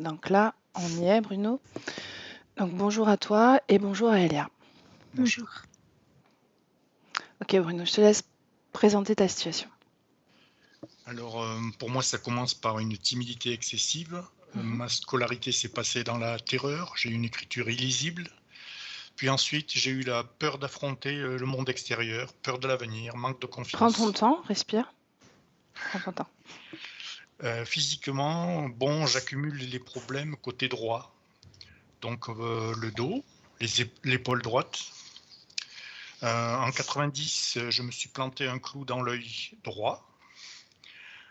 Donc là, on y est, Bruno. Donc bonjour à toi et bonjour à Elia. Bonjour. Ok, Bruno, je te laisse présenter ta situation. Alors, pour moi, ça commence par une timidité excessive. Ma scolarité s'est passée dans la terreur. J'ai eu une écriture illisible. Puis ensuite, j'ai eu la peur d'affronter le monde extérieur, peur de l'avenir, manque de Prends confiance. ton temps, respire. Prends ton temps. Physiquement, bon, j'accumule les problèmes côté droit. Donc, le dos, l'épaule droite. En 90, je me suis planté un clou dans l'œil droit.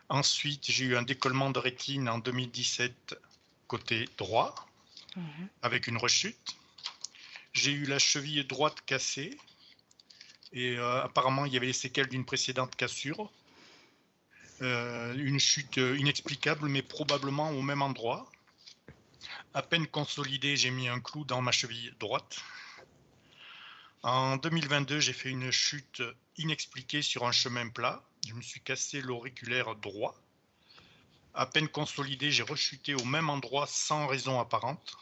Ensuite, j'ai eu un décollement de rétine en 2017 côté droit, avec une rechute. J'ai eu la cheville droite cassée et apparemment il y avait les séquelles d'une précédente cassure. Une chute inexplicable mais probablement au même endroit. À peine consolidé, j'ai mis un clou dans ma cheville droite. En 2022, j'ai fait une chute inexpliquée sur un chemin plat. Je me suis cassé l'auriculaire droit. À peine consolidé, j'ai rechuté au même endroit sans raison apparente.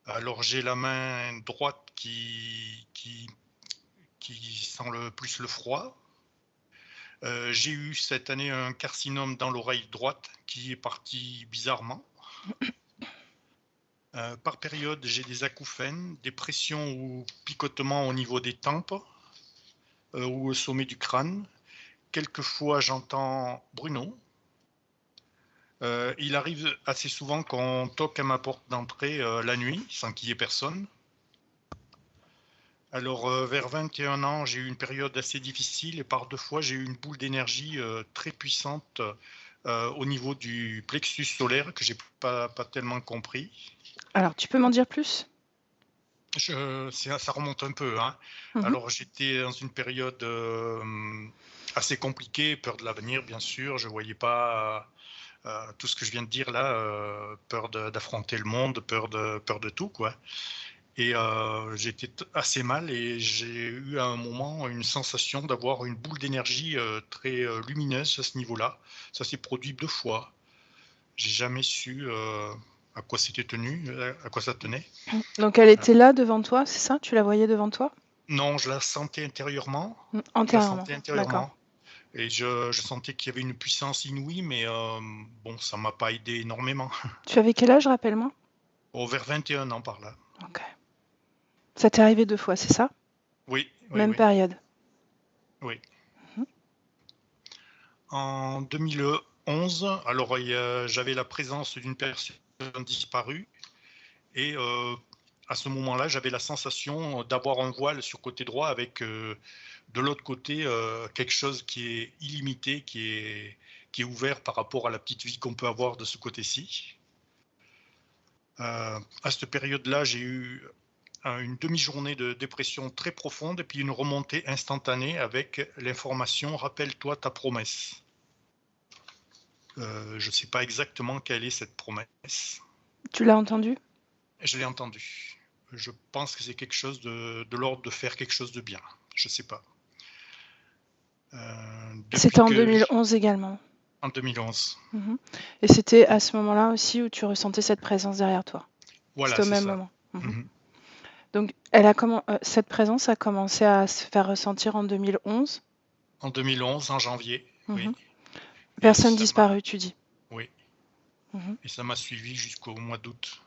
Alors j'ai la main droite qui sent le plus le froid. J'ai eu cette année un carcinome dans l'oreille droite qui est parti bizarrement. Par période, j'ai des acouphènes, des pressions ou picotements au niveau des tempes ou au sommet du crâne. Quelquefois, j'entends Bruno. Il arrive assez souvent qu'on toque à ma porte d'entrée la nuit sans qu'il y ait personne. Alors, vers 21 ans, j'ai eu une période assez difficile et par 2 fois, j'ai eu une boule d'énergie très puissante au niveau du plexus solaire que j'ai pas tellement compris. Alors, tu peux m'en dire plus? Ça remonte un peu, hein. Alors, j'étais dans une période assez compliquée, peur de l'avenir, bien sûr. Je voyais pas tout ce que je viens de dire là, peur d'affronter le monde, peur de tout, quoi. Et j'étais assez mal et j'ai eu à un moment une sensation d'avoir une boule d'énergie très lumineuse à ce niveau-là. Ça s'est produit 2 fois. J'ai jamais su à quoi c'était tenu, à quoi ça tenait. Donc elle était là devant toi, c'est ça? Tu la voyais devant toi? Non, je la sentais intérieurement. Antérieurement, d'accord. Et je sentais qu'il y avait une puissance inouïe, mais bon, ça m'a pas aidé énormément. Tu avais quel âge, rappelle-moi? Oh, vers 21 ans par là. Ok. Ça t'est arrivé 2 fois, c'est ça? Oui. Même période? Oui. En 2011, alors j'avais la présence d'une personne disparue et à ce moment-là, j'avais la sensation d'avoir un voile sur côté droit avec de l'autre côté quelque chose qui est illimité, qui est ouvert par rapport à la petite vie qu'on peut avoir de ce côté-ci. À cette période-là, j'ai eu une demi-journée de dépression très profonde et puis une remontée instantanée avec l'information « Rappelle-toi ta promesse ». Je ne sais pas exactement quelle est cette promesse. Tu l'as entendue? Je l'ai entendue. Je pense que c'est quelque chose de l'ordre de faire quelque chose de bien. Je ne sais pas. C'était en 2011 également? En 2011. Et c'était à ce moment-là aussi où tu ressentais cette présence derrière toi? Voilà, c'est au même moment. Donc, cette présence a commencé à se faire ressentir en 2011? En 2011, en janvier, oui. Personne disparue, tu dis? Oui. Et ça m'a suivi jusqu'au mois d'août.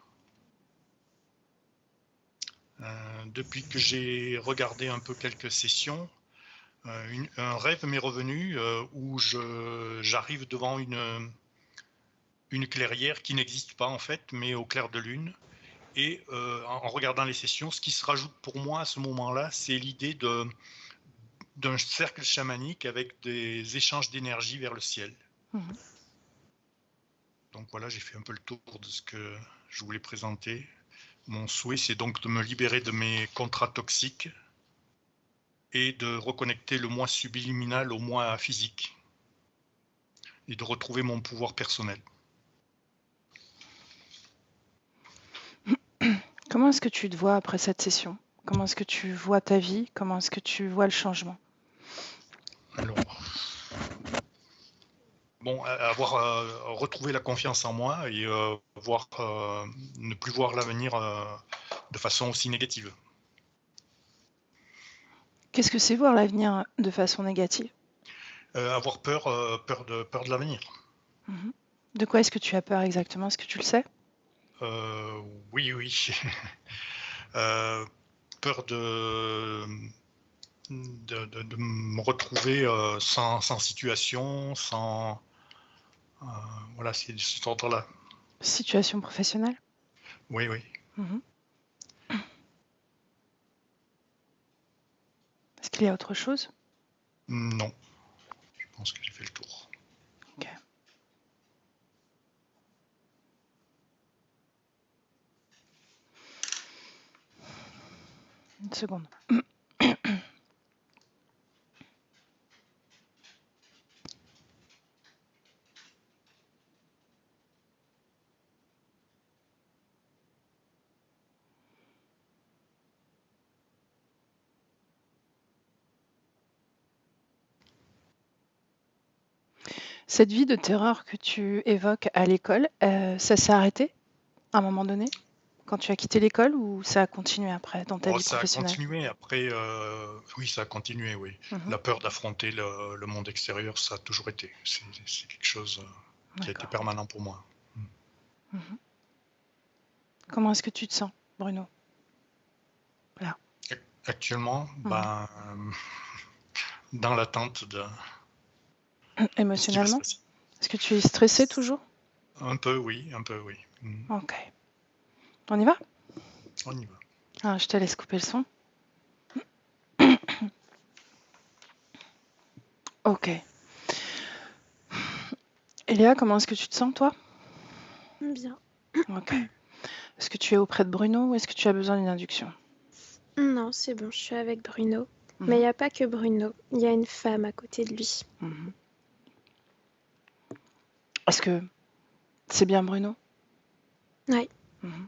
Depuis que j'ai regardé un peu quelques sessions, un rêve m'est revenu où j'arrive devant une clairière qui n'existe pas en fait, mais au clair de lune. Et en regardant les sessions, ce qui se rajoute pour moi à ce moment-là, c'est l'idée d'un cercle chamanique avec des échanges d'énergie vers le ciel. Donc voilà, j'ai fait un peu le tour de ce que je voulais présenter. Mon souhait, c'est donc de me libérer de mes contrats toxiques et de reconnecter le moi subliminal au moi physique et de retrouver mon pouvoir personnel. Comment est-ce que tu te vois après cette session? Comment est-ce que tu vois ta vie? Comment est-ce que tu vois le changement? Alors, bon, avoir retrouvé la confiance en moi et voir, ne plus voir l'avenir de façon aussi négative. Qu'est-ce que c'est voir l'avenir de façon négative? Avoir peur, peur de l'avenir. Mmh. De quoi est-ce que tu as peur exactement? Est-ce que tu le sais? Oui, oui. Heu, peur de me retrouver, sans situation, sans, heu, voilà, c'est de cet ordre-là. Situation professionnelle? Oui, oui. Mmh. Est-ce qu'il y a autre chose? Non, je pense que j'ai fait le tour. OK. Une seconde. Cette vie de terreur que tu évoques à l'école, ça s'est arrêté à un moment donné? Quand tu as quitté l'école ou ça a continué après dans ta Oh, vie ça a professionnelle? continué après, oui, ça a continué, oui. Mmh. La peur d'affronter le monde extérieur, ça a toujours été. C'est quelque chose, qui a été D'accord. permanent pour moi. Mmh. Mmh. Comment est-ce que tu te sens, Bruno? Là. Actuellement, Mmh. ben, dans l'attente de ce qui va se Émotionnellement? passer. Est-ce que tu es stressé toujours? Un peu oui, un peu oui. Mmh. OK. On y va? On y va. Ah, je te laisse couper le son. OK. Eléa, comment est-ce que tu te sens, toi? Bien. OK. Est-ce que tu es auprès de Bruno ou est-ce que tu as besoin d'une induction? Non, c'est bon, je suis avec Bruno. Mais il Mmh. n'y a pas que Bruno, il y a une femme à côté de lui. Mmh. Est-ce que c'est bien Bruno? Oui, Mmh.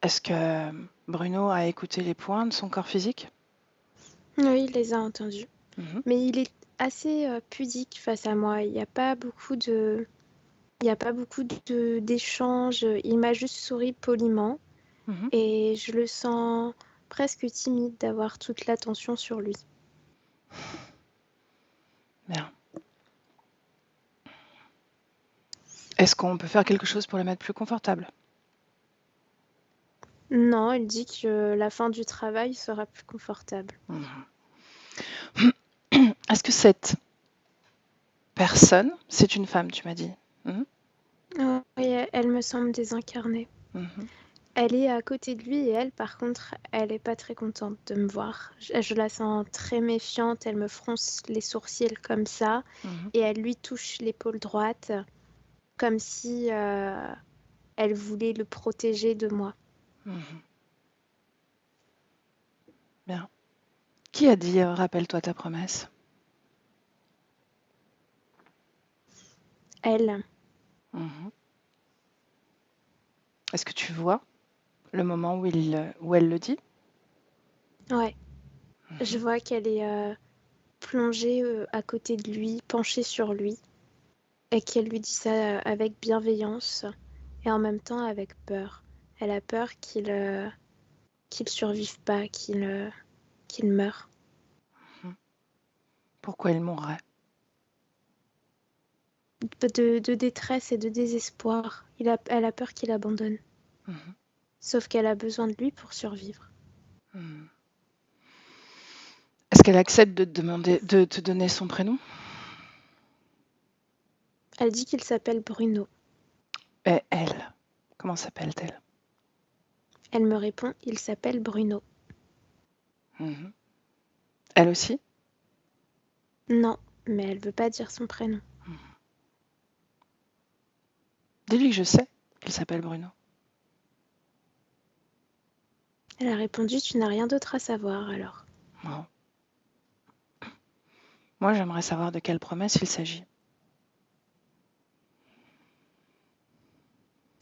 Est-ce que Bruno a écouté les points de son corps physique? oui, il les a entendus. Mmh. Mais il est assez pudique face à moi. Il n'y a pas beaucoup de... Il n'y a pas beaucoup d'échanges. Il m'a juste souri poliment Mmh. et je le sens presque timide d'avoir toute l'attention sur lui. Bien. Est-ce qu'on peut faire quelque chose pour le mettre plus confortable? Non, il dit que la fin du travail sera plus confortable. Mmh. Est-ce que cette personne, c'est une femme, tu m'as dit? Mmh. Oui, elle me semble désincarnée. Mmh. Elle est à côté de lui et elle, par contre, elle est pas très contente de me voir. Je la sens très méfiante, elle me fronce les sourcils comme ça Mmh. et elle lui touche l'épaule droite comme si elle voulait le protéger de moi. Mmh. Bien. Qui a dit, rappelle-toi ta promesse? Elle, Mmh. Est-ce que tu vois le moment où elle le dit? ouais, je Mmh. vois qu'elle est plongée à côté de lui, penchée sur lui et qu'elle lui dit ça avec bienveillance et en même temps avec peur. Elle a peur qu'il survive pas, qu'il meure. Mmh. Pourquoi il mourrait? De détresse et de désespoir. Elle a peur qu'il abandonne. Mmh. Sauf qu'elle a besoin de lui pour survivre. Mmh. Est-ce qu'elle accepte de te donner son prénom? Elle dit qu'il s'appelle Bruno. Et elle, comment s'appelle-t-elle? Elle me répond, il s'appelle Bruno. Mmh. Elle aussi? Non, mais elle veut pas dire son prénom. Mmh. Dis-lui que je sais qu'il s'appelle Bruno. Elle a répondu, tu n'as rien d'autre à savoir alors. Non. Moi, j'aimerais savoir de quelle promesse il s'agit.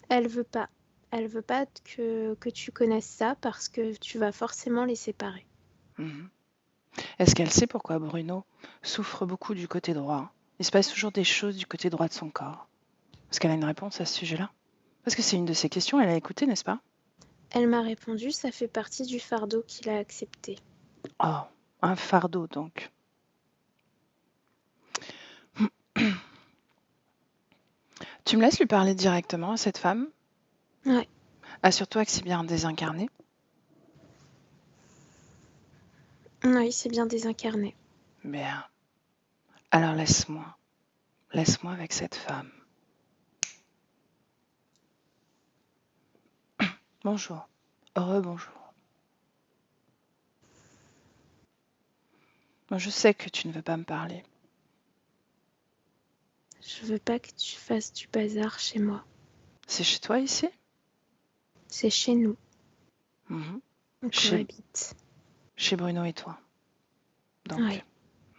Elle veut pas. Elle veut pas que tu connaisses ça parce que tu vas forcément les séparer. Mmh. Est-ce qu'elle sait pourquoi Bruno souffre beaucoup du côté droit? Il se passe toujours des choses du côté droit de son corps. Est-ce qu'elle a une réponse à ce sujet-là? Parce que c'est une de ses questions, elle a écouté, n'est-ce pas? Elle m'a répondu, ça fait partie du fardeau qu'il a accepté. Oh, un fardeau donc. Tu me laisses lui parler directement à cette femme? Ouais. Assure-toi que c'est bien désincarné. Oui, c'est bien désincarné. Bien. Alors laisse-moi. Laisse-moi avec cette femme. Bonjour. Rebonjour. Moi, je sais que tu ne veux pas me parler. Je veux pas que tu fasses du bazar chez moi. C'est chez toi ici? C'est chez nous. Mhm. On Chez, cohabite. chez Bruno et toi. Donc. Oui.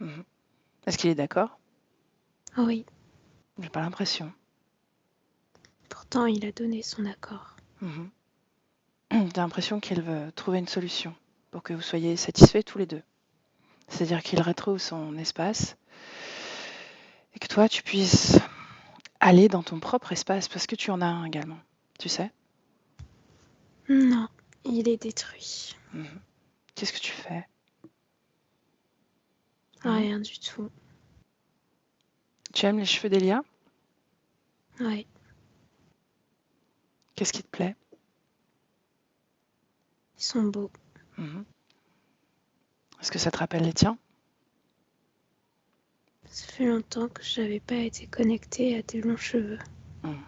Mhm. Est-ce qu'il est d'accord? Oui. J'ai pas l'impression. Pourtant, il a donné son accord. Mhm. J'ai l'impression qu'il veut trouver une solution pour que vous soyez satisfaits tous les deux. C'est-à-dire qu'il retrouve son espace et que toi, tu puisses aller dans ton propre espace parce que tu en as un également. Tu sais? Non, il est détruit. Mhm. Qu'est-ce que tu fais? Rien du tout. Tu aimes les cheveux d'Elia? Oui. Qu'est-ce qui te plaît? Ils sont beaux. Mhm. Est-ce que ça te rappelle les tiens? Ça fait longtemps que je n'avais pas été connectée à tes longs cheveux. Mhm.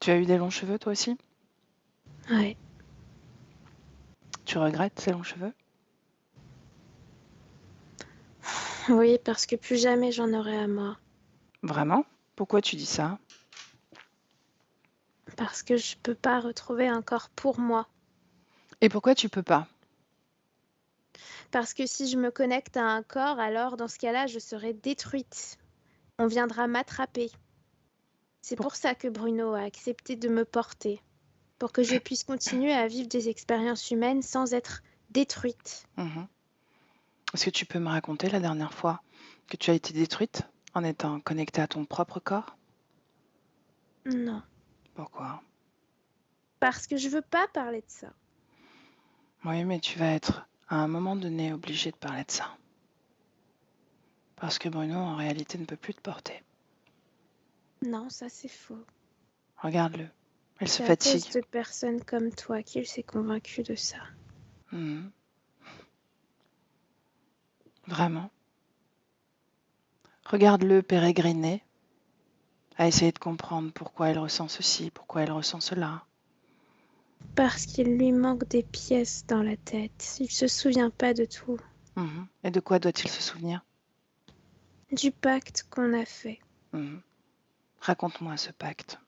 Tu as eu des longs cheveux toi aussi? Ouais. Tu regrettes ces longs cheveux? Oui, parce que plus jamais j'en aurai à moi. Vraiment? Pourquoi tu dis ça? Parce que je peux pas retrouver un corps pour moi. Et pourquoi tu peux pas? Parce que si je me connecte à un corps, alors dans ce cas-là, je serai détruite. On viendra m'attraper. C'est Pour- pour ça que Bruno a accepté de me porter. Pour que je puisse continuer à vivre des expériences humaines sans être détruite. Mhm. Est-ce que tu peux me raconter la dernière fois que tu as été détruite en étant connectée à ton propre corps? Non. Pourquoi? Parce que je veux pas parler de ça. Oui, mais tu vas être à un moment donné obligé de parler de ça. Parce que Bruno, en réalité, ne peut plus te porter. Non, ça c'est faux. Regarde-le. Elle se C'est à cause fatigue. de personnes comme toi qu'il s'est convaincu de ça. Mhm. Vraiment. Regarde-le pérégriner, à essayer de comprendre pourquoi elle ressent ceci, pourquoi elle ressent cela. Parce qu'il lui manque des pièces dans la tête. Il se souvient pas de tout. Mhm. Et de quoi doit-il se souvenir? Du pacte qu'on a fait. Mhm. Raconte-moi ce pacte.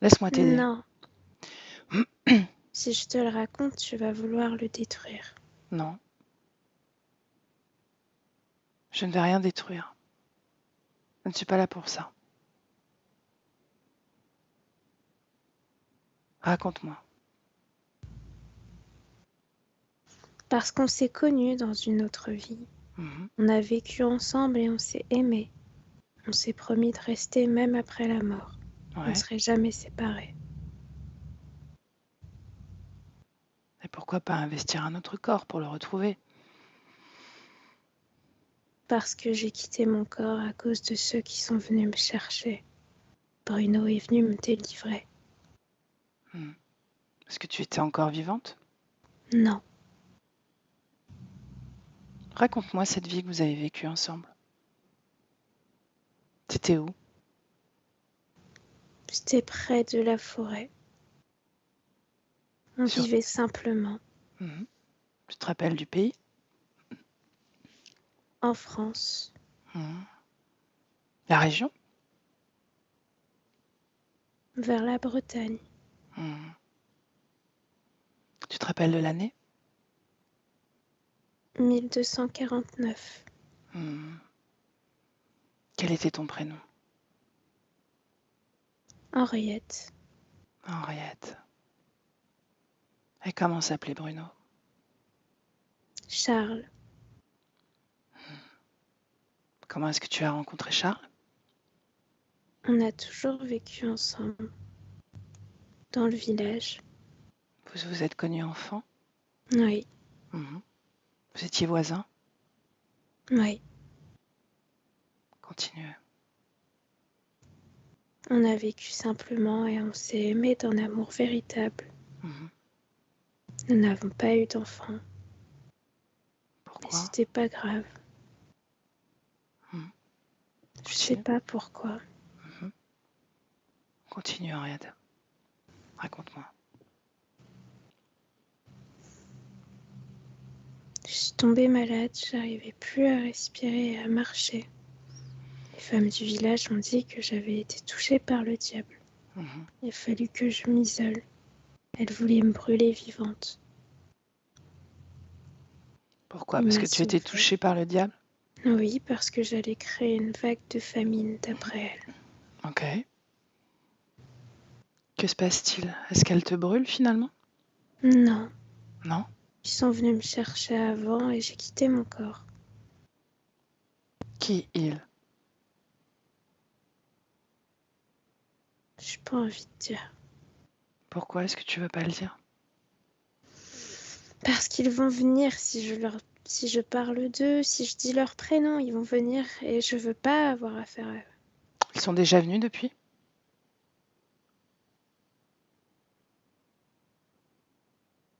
Laisse-moi t'aider. Non. Si je te le raconte, tu vas vouloir le détruire. Non, je ne vais rien détruire. Je ne suis pas là pour ça. Raconte-moi. Parce qu'on s'est connus dans une autre vie. Mhm. On a vécu ensemble et on s'est aimés. On s'est promis de rester même après la mort. On ne Ouais. serait jamais séparés. Et pourquoi pas investir un autre corps pour le retrouver? Parce que j'ai quitté mon corps à cause de ceux qui sont venus me chercher. Bruno est venu me délivrer. Mhm. Est-ce que tu étais encore vivante? Non. Raconte-moi cette vie que vous avez vécue ensemble. C'était où? C'était près de la forêt. On Sur... vivait simplement. Mhm. Tu te rappelles du pays? En France. Mhm. La région? Vers la Bretagne. Mhm. Tu te rappelles de l'année? 1249. Mhm. Quel était ton prénom? Henriette. Henriette. Et comment s'appelait Bruno? Charles. Comment est-ce que tu as rencontré Charles? On a toujours vécu ensemble, dans le village. Vous vous êtes connus enfant? Oui, Mhm. Vous étiez voisins? oui. Continue. On a vécu simplement et on s'est aimé d'un amour véritable. Mhm. Nous n'avons pas eu d'enfants, mais Pourquoi? c'était pas grave. Mhm. Je sais Continue. pas pourquoi. Mhm. Continue, Ariad. Raconte-moi. Je suis tombée malade, j'arrivais plus à respirer et à marcher. Les femmes du village m'ont dit que j'avais été touchée par le diable. Mhm. Il a fallu que je m'isole. Elles voulaient me brûler vivante. Pourquoi? Il Parce m'a que tu étais sauvée. touchée par le diable? Oui, parce que j'allais créer une vague de famine d'après elle. Ok. Que se passe-t-il? Est-ce qu'elle te brûle finalement? Non, Non? ils sont venus me chercher avant et j'ai quitté mon corps. Qui il? J'ai pas envie de dire. Pourquoi est-ce que tu veux pas le dire? Parce qu'ils vont venir si je parle d'eux, si je dis leur prénom, ils vont venir et je veux pas avoir affaire à eux. Ils sont déjà venus depuis?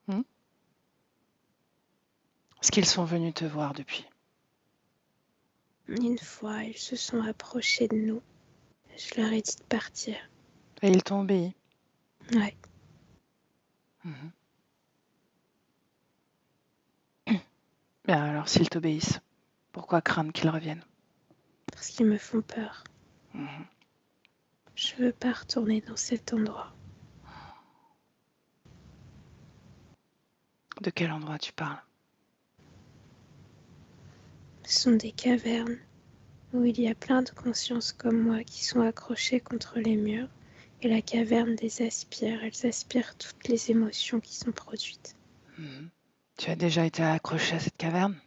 Hmm? Est-ce qu'ils sont venus te voir depuis? Une fois, ils se sont approchés de nous. Je leur ai dit de partir. Et ils t'ont obéi? Ouais. Mhm. Bien alors, s'ils t'obéissent, pourquoi craindre qu'ils reviennent? Parce qu'ils me font peur. Mhm. Je veux pas retourner dans cet endroit. De quel endroit tu parles? Ce sont des cavernes où il y a plein de consciences comme moi qui sont accrochées contre les murs et la caverne les aspire. Elles aspirent toutes les émotions qui sont produites. Mhm. Tu as déjà été accroché à cette caverne?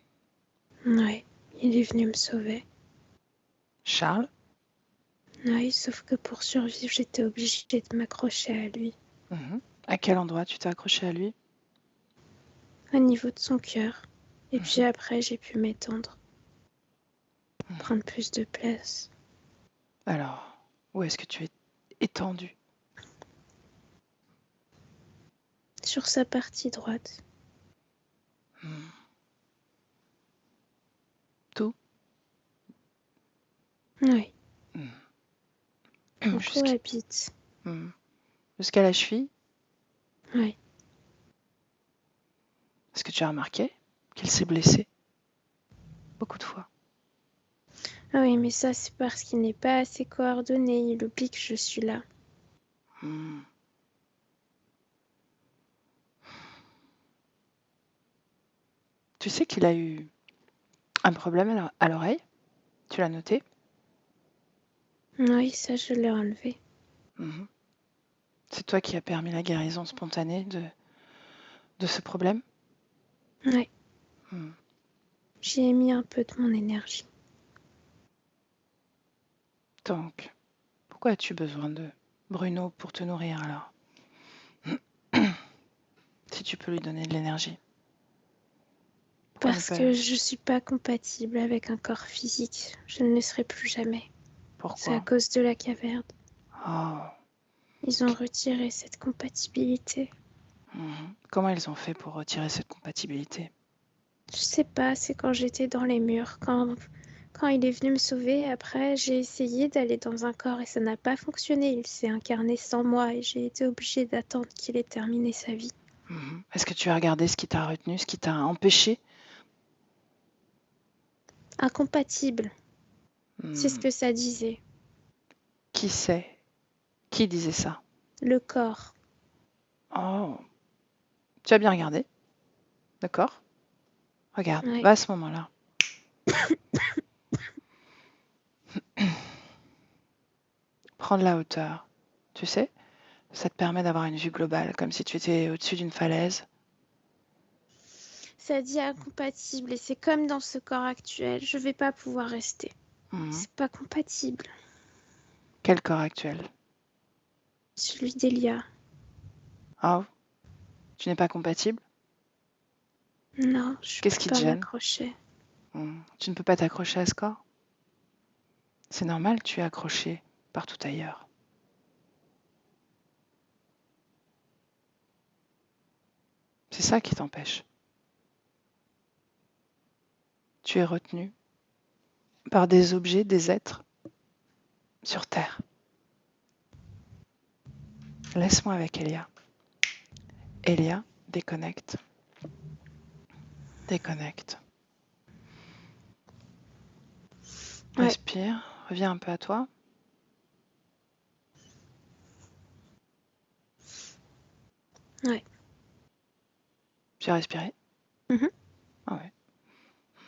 Ouais, il est venu me sauver. Charles? Ouais, sauf que pour survivre, j'étais obligée de m'accrocher à lui. Mhm. À quel endroit tu t'es accroché à lui? Au niveau de son cœur. Et puis Mhm. après, j'ai pu m'étendre, prendre plus de place. Alors, où est-ce que tu es étendu? Sur sa partie droite. Mhm. Tout? Oui, Mhm. on Jusqu'à cohabite. Mhm. Jusqu'à la cheville? Oui. Est-ce que tu as remarqué qu'il s'est blessé? Beaucoup de fois. Ah oui, mais ça, c'est parce qu'il n'est pas assez coordonné. Il oublie que je suis là. Mhm. Tu sais qu'il a eu un problème à l'oreille? Tu l'as noté? Oui, ça, je l'ai enlevé. Mhm. C'est toi qui as permis la guérison spontanée de ce problème? Oui, Mhm. j'y ai mis un peu de mon énergie. Donc, pourquoi as-tu besoin de Bruno pour te nourrir alors? Si tu peux lui donner de l'énergie. Pourquoi ne Parce pas? que je suis pas compatible avec un corps physique. Je ne le serai plus jamais. C'est à Pourquoi? cause de la caverne. Oh. Ils ont retiré cette compatibilité. Mhm. Comment ils ont fait pour retirer cette compatibilité? Je sais pas, c'est quand j'étais dans les murs. Quand il est venu me sauver, après, j'ai essayé d'aller dans un corps et ça n'a pas fonctionné. Il s'est incarné sans moi et j'ai été obligée d'attendre qu'il ait terminé sa vie. Mhm. Est-ce que tu as regardé ce qui t'a retenu, ce qui t'a empêché? Incompatible, c'est ce Mhm. que ça disait. Qui sait? Qui disait ça? Le corps. Oh, tu as bien regardé, d'accord? Regarde, Ouais. va à ce moment-là. Prends de la hauteur. Tu sais, ça te permet d'avoir une vue globale, comme si tu étais au-dessus d'une falaise. Ça dit incompatible et c'est comme dans ce corps actuel. Je vais pas pouvoir rester. Mhm. C'est pas compatible. Quel corps actuel? Celui d'Elia. Ah, tu n'es pas compatible? Non, je Qu'est-ce peux qui te pas gêne? m'accrocher. Tu ne peux pas t'accrocher à ce corps? C'est normal, tu es accroché partout ailleurs. C'est ça qui t'empêche. Tu es retenu par des objets, des êtres sur Terre. Laisse-moi avec Elia. Elia, déconnecte. Déconnecte. Ouais. Respire, reviens un peu à toi. Ouais. Tu as respiré? Mhm. Ah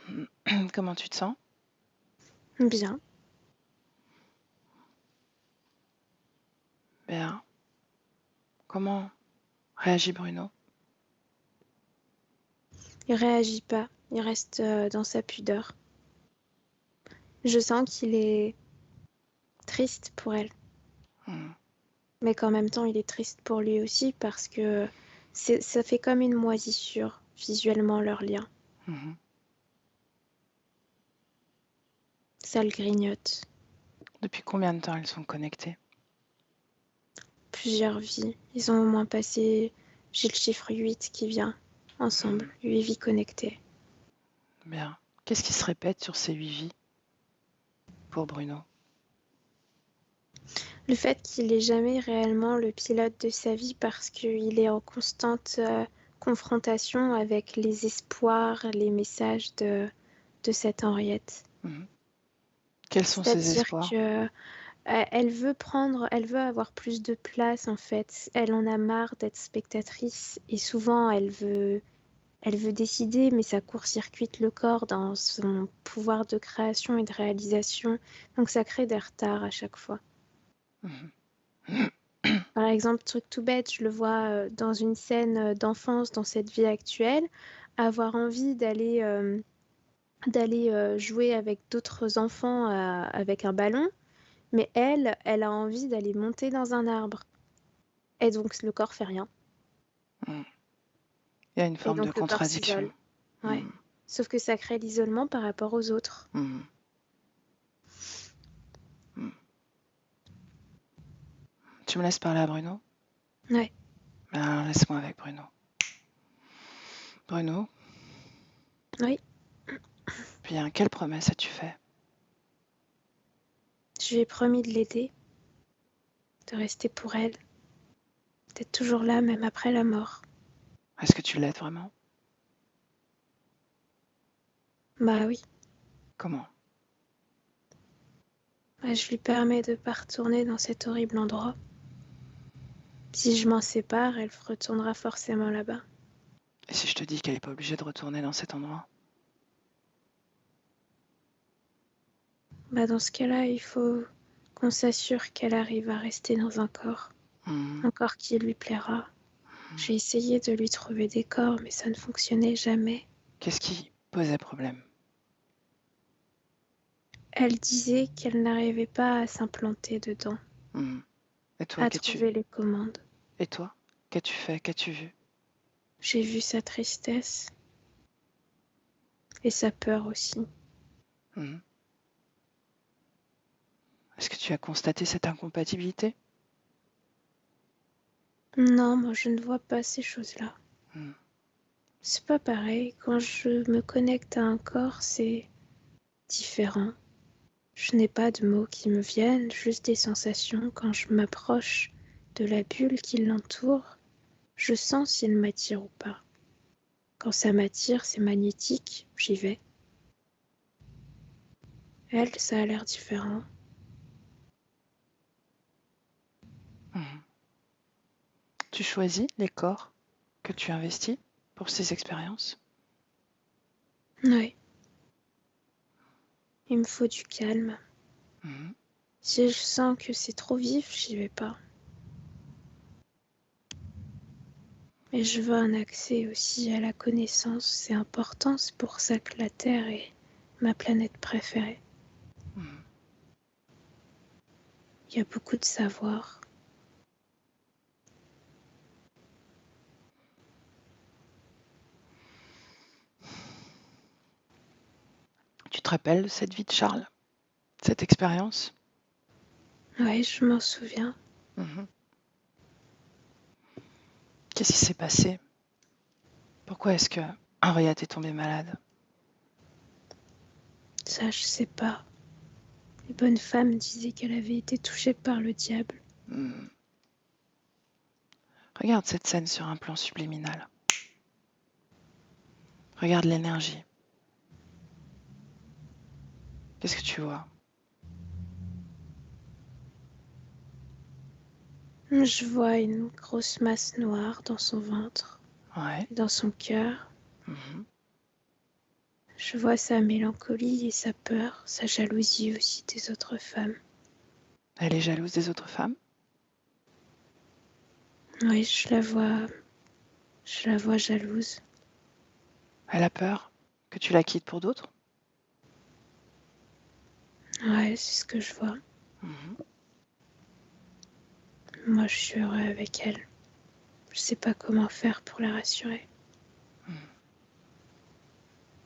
ouais. Comment tu te sens? Bien. Bien. Comment réagit Bruno? Il réagit pas. Il reste dans sa pudeur. Je sens qu'il est triste pour elle. Hmm. Mais qu'en même temps, il est triste pour lui aussi parce que ça fait comme une moisissure, visuellement, leur lien. Mhm. Ça le grignote. Depuis combien de temps ils sont connectés? Plusieurs vies. Ils ont au moins passé, j'ai le chiffre 8 qui vient, ensemble. 8 vies connectées. Bien. Qu'est-ce qui se répète sur ces 8 vies pour Bruno? Le fait qu'il n'est jamais réellement le pilote de sa vie parce qu'il est en constante confrontation avec les espoirs, les messages de cette Henriette. Mhm. Quels sont ses C'est-à-dire espoirs? que elle veut avoir plus de place en fait. Elle en a marre d'être spectatrice et souvent elle veut décider, mais ça court-circuite le corps dans son pouvoir de création et de réalisation. Donc ça crée des retards à chaque fois. Mhm. Par exemple, truc tout bête, je le vois dans une scène d'enfance dans cette vie actuelle, avoir envie d'aller jouer avec d'autres enfants avec un ballon, mais elle a envie d'aller monter dans un arbre. Et donc le corps fait rien. Il y a une Et forme de donc le corps contradiction. s'isole. Ouais. Mhm. Sauf que ça crée l'isolement par rapport aux autres. Mhm. Mhm. Tu me laisses parler à Bruno? Ouais. Alors, laisse-moi avec Bruno. Bruno, Oui. bien, quelle promesse as-tu fait? Je lui ai promis de l'aider, de rester pour elle, d'être toujours là même après la mort. Est-ce que tu l'aides vraiment? Bah oui. Comment? Bah, je lui permets de pas retourner dans cet horrible endroit. Si je m'en sépare, elle retournera forcément là-bas. Et si je te dis qu'elle n'est pas obligée de retourner dans cet endroit? Bah dans ce cas-là, il faut qu'on s'assure qu'elle arrive à rester dans un corps qui lui plaira. J'ai essayé de lui trouver des corps, mais ça ne fonctionnait jamais. Qu'est-ce qui posait problème? Elle disait qu'elle n'arrivait pas à s'implanter dedans, Et toi, à trouver les commandes. Et toi, qu'as-tu fait? Qu'as-tu vu? J'ai vu sa tristesse et sa peur aussi. Mhm. Est-ce que tu as constaté cette incompatibilité? Non, moi je ne vois pas ces choses-là. Mhm. C'est pas pareil. Quand je me connecte à un corps, c'est différent. Je n'ai pas de mots qui me viennent, juste des sensations. Quand je m'approche de la bulle qui l'entoure, je sens s'il m'attire ou pas. Quand ça m'attire, c'est magnétique, j'y vais. Elle, ça a l'air différent. Mhm. Tu choisis les corps que tu investis pour ces expériences? Oui. Il me faut du calme. Mhm. Si je sens que c'est trop vif, j'y vais pas. Mais je veux un accès aussi à la connaissance. C'est important, c'est pour ça que la Terre est ma planète préférée. Mhm. Il y a beaucoup de savoir. Tu te rappelles de cette vie de Charles, cette expérience? Ouais, je m'en souviens. Mhm. Qu'est-ce qui s'est passé? Pourquoi est-ce que Henriette est tombée malade? Ça, je sais pas. Les bonnes femmes disaient qu'elle avait été touchée par le diable. Hmm. Regarde cette scène sur un plan subliminal. Regarde l'énergie. Qu'est-ce que tu vois? Je vois une grosse masse noire dans son ventre, Ouais. dans son cœur. Mhm. Je vois sa mélancolie et sa peur, sa jalousie aussi des autres femmes. Elle est jalouse des autres femmes? Oui, je la vois jalouse. Elle a peur que tu la quittes pour d'autres? Ouais, c'est ce que je vois. Mhm. Moi, je suis heureux avec elle. Je sais pas comment faire pour la rassurer.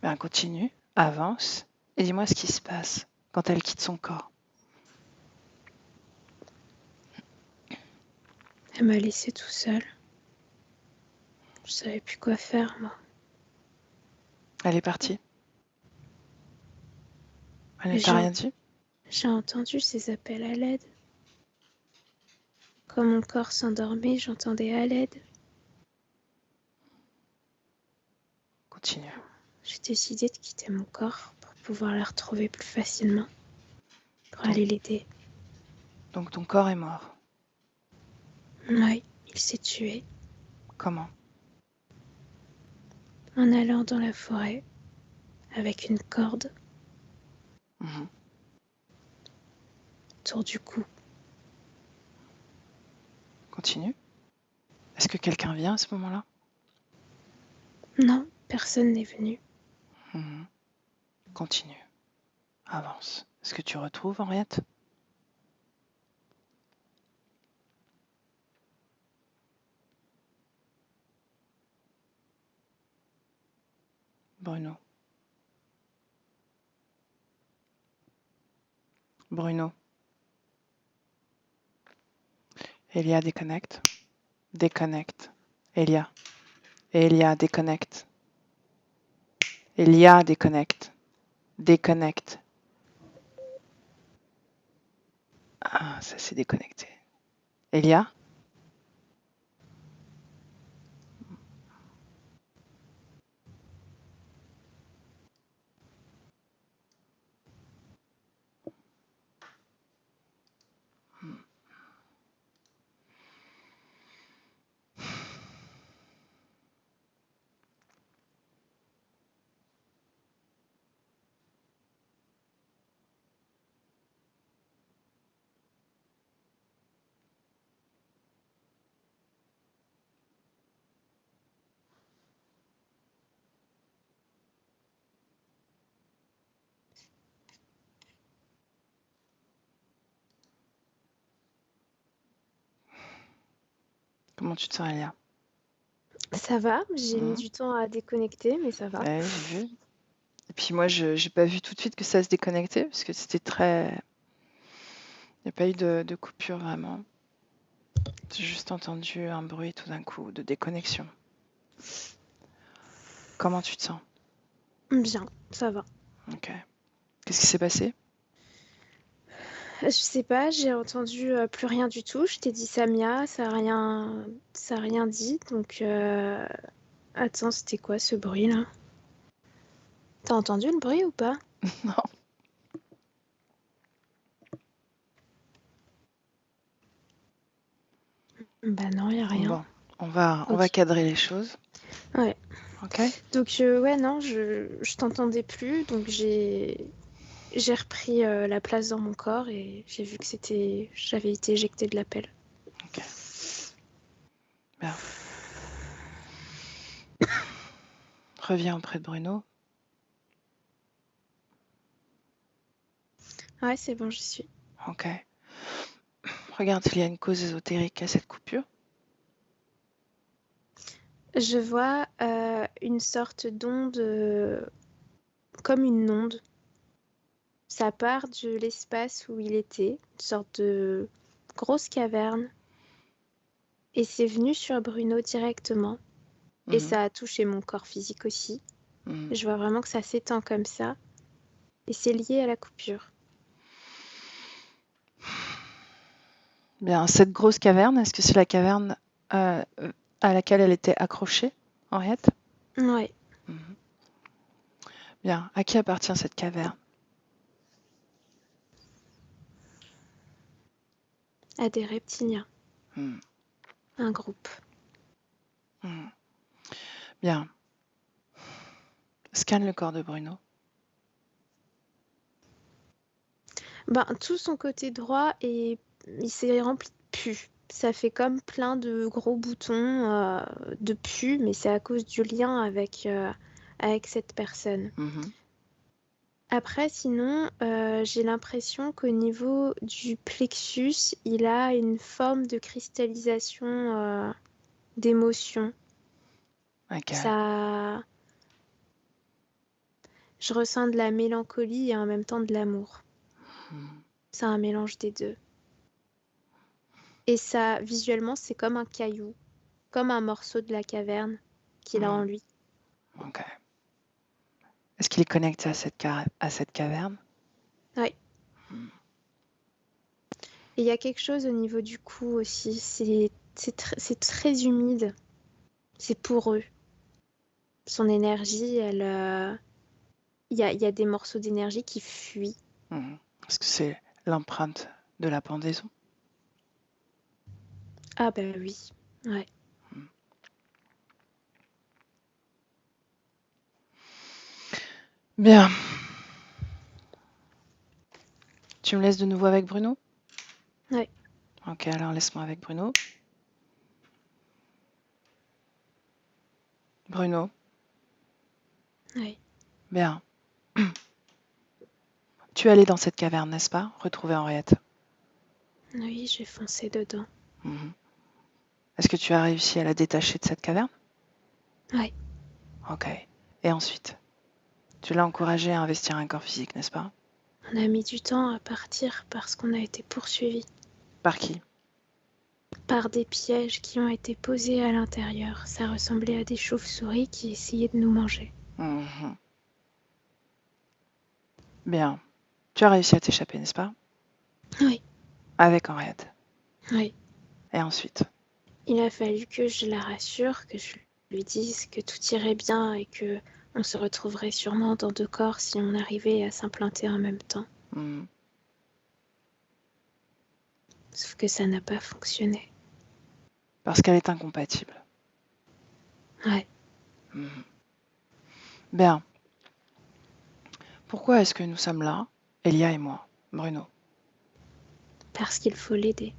Ben, continue, avance, et dis-moi ce qui se passe quand elle quitte son corps. Elle m'a laissé tout seul. Je savais plus quoi faire, moi. Elle est partie? Elle ne Et t'a rien dit? j'ai entendu ses appels à l'aide. Quand mon corps s'endormait, j'entendais à l'aide. Continue. J'ai décidé de quitter mon corps pour pouvoir la retrouver plus facilement, pour Donc, aller l'aider. donc ton corps est mort. Oui, il s'est tué Comment? en allant dans la forêt avec une corde Mhm. autour du cou. Continue. Est-ce que quelqu'un vient à ce moment-là? Non, personne n'est venu. Mhm. Continue. Avance. Est-ce que tu retrouves Henriette? Bruno. Bruno. Elia, déconnecte. Déconnecte. Elia. Elia, déconnecte. Elia, déconnecte. Déconnecte. Ah, ça s'est déconnecté. Elia? Comment tu te sens, Elia? Ça va, j'ai mis Mhm. du temps à déconnecter, mais ça va. Ouais, j'ai vu. Et puis moi, je n'ai pas vu tout de suite que ça se déconnectait, parce que c'était très... Il n'y a pas eu de coupure vraiment. J'ai juste entendu un bruit tout d'un coup de déconnexion. Comment tu te sens? Bien, ça va. Ok. Qu'est-ce qui s'est passé? Je sais pas, j'ai entendu plus rien du tout. Je t'ai dit Samia, ça a rien dit. Donc, attends, c'était quoi ce bruit là? T'as entendu le bruit ou pas? Non. Bah non, y a rien. Bon, on va Ok. cadrer les choses. Ouais. Ok? Donc, ouais, non, je t'entendais plus. Donc, j'ai repris la place dans mon corps et j'ai vu que j'avais été éjectée de l'appel. Ok. Bien. Reviens auprès de Bruno. Ouais, c'est bon, j'y suis. Ok. Regarde s'il y a une cause ésotérique à cette coupure. Je vois une sorte d'onde, comme une onde. Ça part de l'espace où il était, une sorte de grosse caverne. Et c'est venu sur Bruno directement. Et Mhm, ça a touché mon corps physique aussi. mhm. Je vois vraiment que ça s'étend comme ça. Et c'est lié à la coupure. Bien, cette grosse caverne, est-ce que c'est la caverne à laquelle elle était accrochée, Henriette? Ouais, Mhm. Bien, à qui appartient cette caverne? à des reptiliens, Mhm, un groupe. mhm. Bien, scanne le corps de Bruno. Ben, tout son côté droit et il s'est rempli de pus. Ça fait comme plein de gros boutons de pus, mais c'est à cause du lien avec cette personne. Mhm, Après, sinon, j'ai l'impression qu'au niveau du plexus, il a une forme de cristallisation d'émotion. laquelle? Ça, je ressens de la mélancolie et en même temps de l'amour. Mhm, C'est un mélange des deux. Et ça, visuellement, c'est comme un caillou, comme un morceau de la caverne qu'il a en mhm. lui. Ok. Est-ce qu'il est connecté à cette caverne? Ouais. Mhm, Et il y a quelque chose au niveau du cou aussi. C'est très humide. C'est poreux. Son énergie, il y a des morceaux d'énergie qui fuient. mhm. Est-ce que c'est l'empreinte de la pendaison? Ah bah oui. Ouais. Mhm. Bien. Tu me laisses de nouveau avec Bruno? Ouais. Ok, alors laisse-moi avec Bruno. Bruno, Ouais. bien. Tu es allé dans cette caverne, n'est-ce pas? Retrouver Henriette. Oui, j'ai foncé dedans. Mhm. Est-ce que tu as réussi à la détacher de cette caverne? Ouais. Ok. Et ensuite, tu l'as encouragée à investir un corps physique, n'est-ce pas? On a mis du temps à partir parce qu'on a été poursuivis Par qui? par des pièges qui ont été posés à l'intérieur. Ça ressemblait à des chauves-souris qui essayaient de nous manger. Mhm. Bien. Tu as réussi à t'échapper, n'est-ce pas? Oui. Avec Henriette. Oui. Et ensuite? Il a fallu que je la rassure, que je lui dise que tout irait bien et que on se retrouverait sûrement dans 2 corps si on arrivait à s'implanter en même temps. Mhm. Sauf que ça n'a pas fonctionné. Parce qu'elle est incompatible. Ouais. Mhm. Bien. Pourquoi est-ce que nous sommes là, Elia et moi, Bruno? Parce qu'il faut l'aider.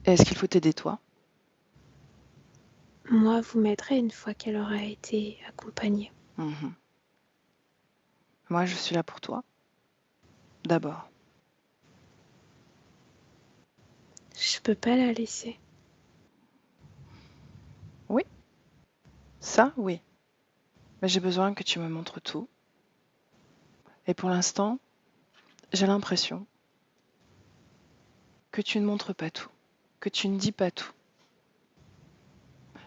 Et est-ce qu'il faut t'aider toi? Moi, vous m'aiderez une fois qu'elle aura été accompagnée. Mhm. Moi, je suis là pour toi. D'abord. Je peux pas la laisser. Oui, ça, oui. Mais j'ai besoin que tu me montres tout. Et pour l'instant, j'ai l'impression que tu ne montres pas tout, que tu ne dis pas tout.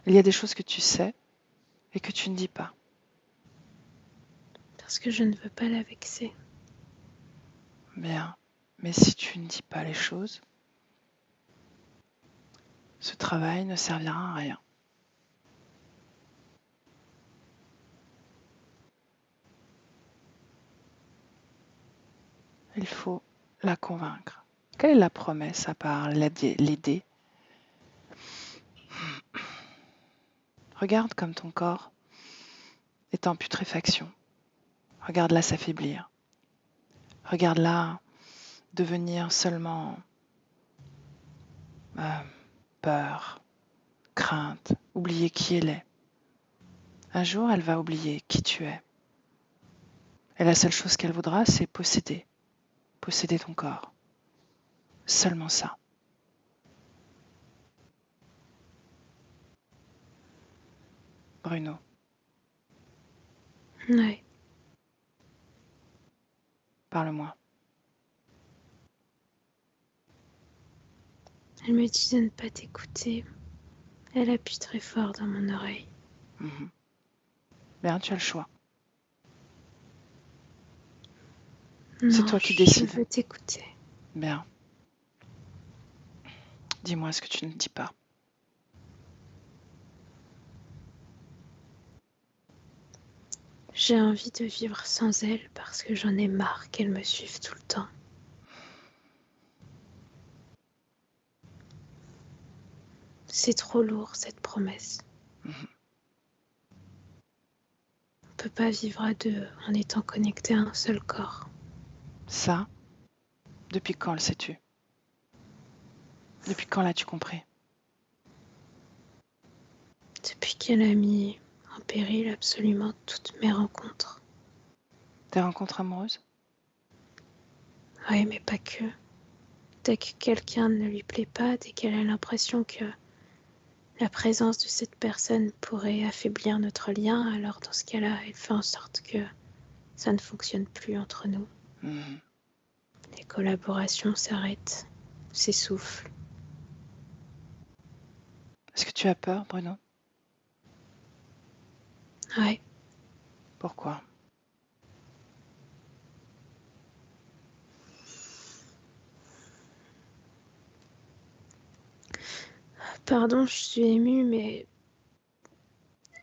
Il y a des choses que tu sais et que tu ne dis pas. Parce que je ne veux pas la vexer. Bien. Mais si tu ne dis pas les choses, ce travail ne servira à rien. Il faut la convaincre. Quelle est la promesse à part l'aider? Regarde comme ton corps est en putréfaction. Regarde-la s'affaiblir. Regarde-la devenir seulement euh, peur, crainte, oublier qui elle est. Un jour, elle va oublier qui tu es. Et la seule chose qu'elle voudra, c'est posséder ton corps. Seulement ça. Bruno, Ouais. parle-moi. Elle me dit de ne pas t'écouter. Elle appuie très fort dans mon oreille. Mhm. Bien, tu as le choix. C'est Non, toi qui je décides. veux t'écouter. Bien. Dis-moi ce que tu ne dis pas. J'ai envie de vivre sans elle parce que j'en ai marre qu'elle me suive tout le temps. C'est trop lourd cette promesse. Mhm. On peut pas vivre à deux en étant connectés à un seul corps. Ça, depuis quand le sais-tu? Depuis quand l'as-tu compris? Depuis qu'elle a mis en péril absolument toutes mes rencontres. Tes rencontres amoureuses? Oui, mais pas que. Dès que quelqu'un ne lui plaît pas, dès qu'elle a l'impression que la présence de cette personne pourrait affaiblir notre lien, alors dans ce cas-là, elle fait en sorte que ça ne fonctionne plus entre nous. Mhm. Les collaborations s'arrêtent, s'essoufflent. Est-ce que tu as peur, Bruno? Ouais, Pourquoi? pardon, je suis émue, mais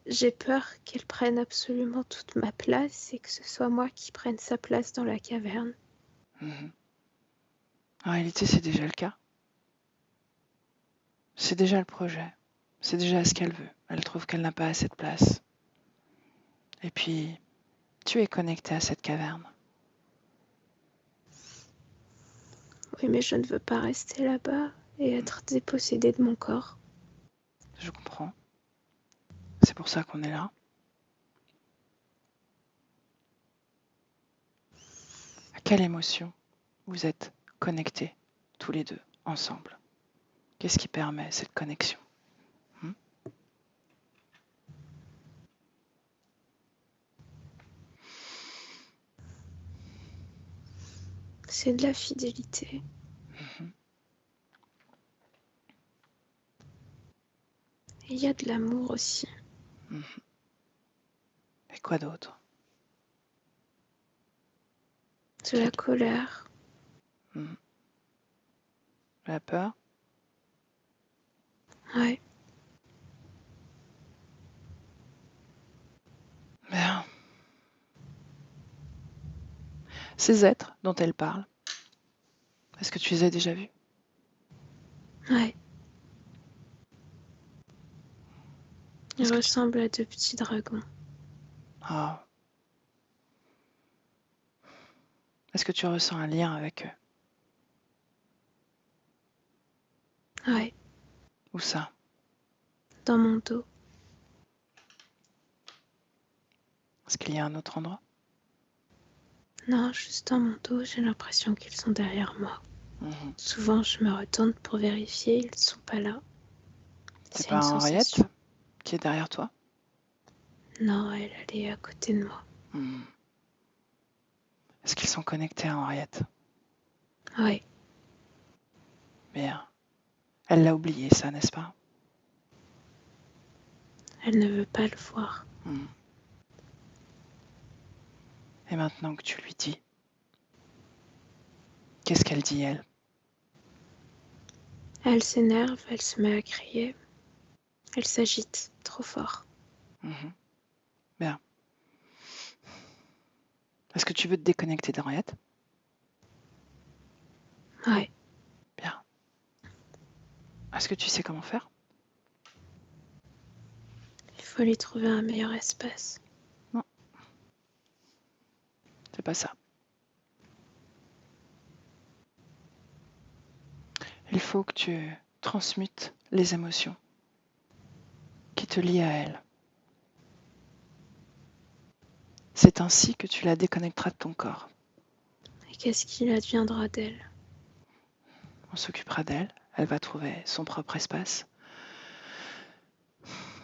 j'ai peur qu'elle prenne absolument toute ma place et que ce soit moi qui prenne sa place dans la caverne. Mhm. En réalité, c'est déjà le cas. C'est déjà le projet. C'est déjà ce qu'elle veut. Elle trouve qu'elle n'a pas assez de place. Et puis, tu es connecté à cette caverne. Oui, mais je ne veux pas rester là-bas et être dépossédée de mon corps. Je comprends. C'est pour ça qu'on est là. À quelle émotion vous êtes connectés tous les deux ensemble? Qu'est-ce qui permet cette connexion? C'est de la fidélité. Mhm. Et il y a de l'amour aussi. Mhm. Et quoi d'autre? De la colère. Mhm. La peur? Ouais, Bien. Ces êtres dont elle parle, est-ce que tu les as déjà vus? ouais. Ils Est-ce que tu... ressemblent à de petits dragons. Ah. Est-ce que tu ressens un lien avec eux? Ouais, Où ça? dans mon dos. Est-ce qu'il y a un autre endroit? Non, juste dans mon dos, j'ai l'impression qu'ils sont derrière moi. Mhm. Souvent, je me retourne pour vérifier, ils ne sont pas là. C'est C'est pas une Henriette sensation. qui est derrière toi? Non, elle est à côté de moi. Mhm. Est-ce qu'ils sont connectés à Henriette? Ouais, Bien. Elle l'a oublié, ça, n'est-ce pas? elle ne veut pas le voir. Mhm. Et maintenant que tu lui dis, qu'est-ce qu'elle dit, elle? Elle s'énerve, elle se met à crier. Elle s'agite trop fort. Mhm. Bien. Est-ce que tu veux te déconnecter d'Henriette? Ouais, Bien. Est-ce que tu sais comment faire? il faut lui trouver un meilleur espace. Non, c'est pas ça. Il faut que tu transmutes les émotions qui te lient à elle. C'est ainsi que tu la déconnecteras de ton corps. Et qu'est-ce qu'il adviendra d'elle? On s'occupera d'elle. Elle va trouver son propre espace,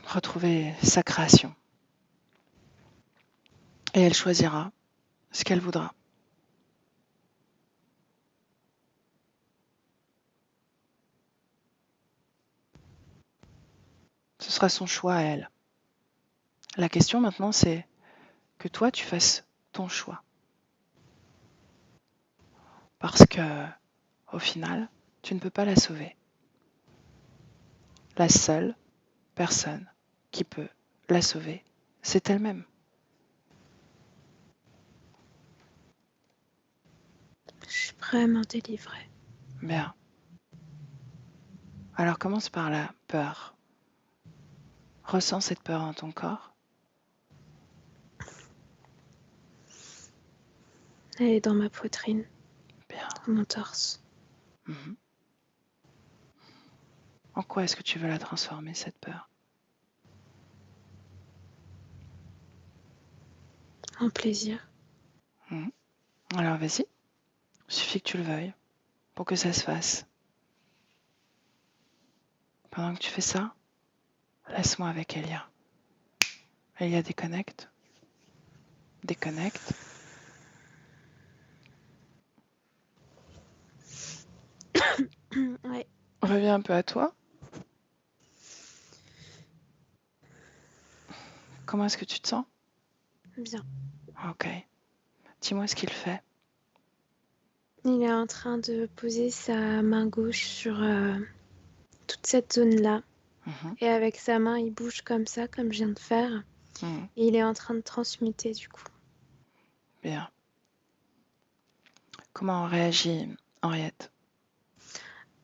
retrouver sa création. Et elle choisira ce qu'elle voudra. Ce sera son choix à elle. La question maintenant, c'est que toi, tu fasses ton choix. Parce que, au final, tu ne peux pas la sauver. La seule personne qui peut la sauver, c'est elle-même. Je suis vraiment délivrée. Bien. Alors commence par la peur. Ressens cette peur dans ton corps. Elle est dans ma poitrine, Bien. dans mon torse. Mhm. En quoi est-ce que tu veux la transformer, cette peur? En plaisir. Mhm. Alors vas-y. Il suffit que tu le veuilles pour que ça se fasse. Pendant que tu fais ça, laisse-moi avec Elia. Elia, déconnecte. Déconnecte. Ouais, Reviens un peu à toi. Comment est-ce que tu te sens? bien. Ok. Dis-moi ce qu'il fait. Il est en train de poser sa main gauche sur toute cette zone-là. Mhm. Et avec sa main, il bouge comme ça, comme je viens de faire. Mhm. Et il est en train de transmuter du coup. Bien. Comment réagit Henriette?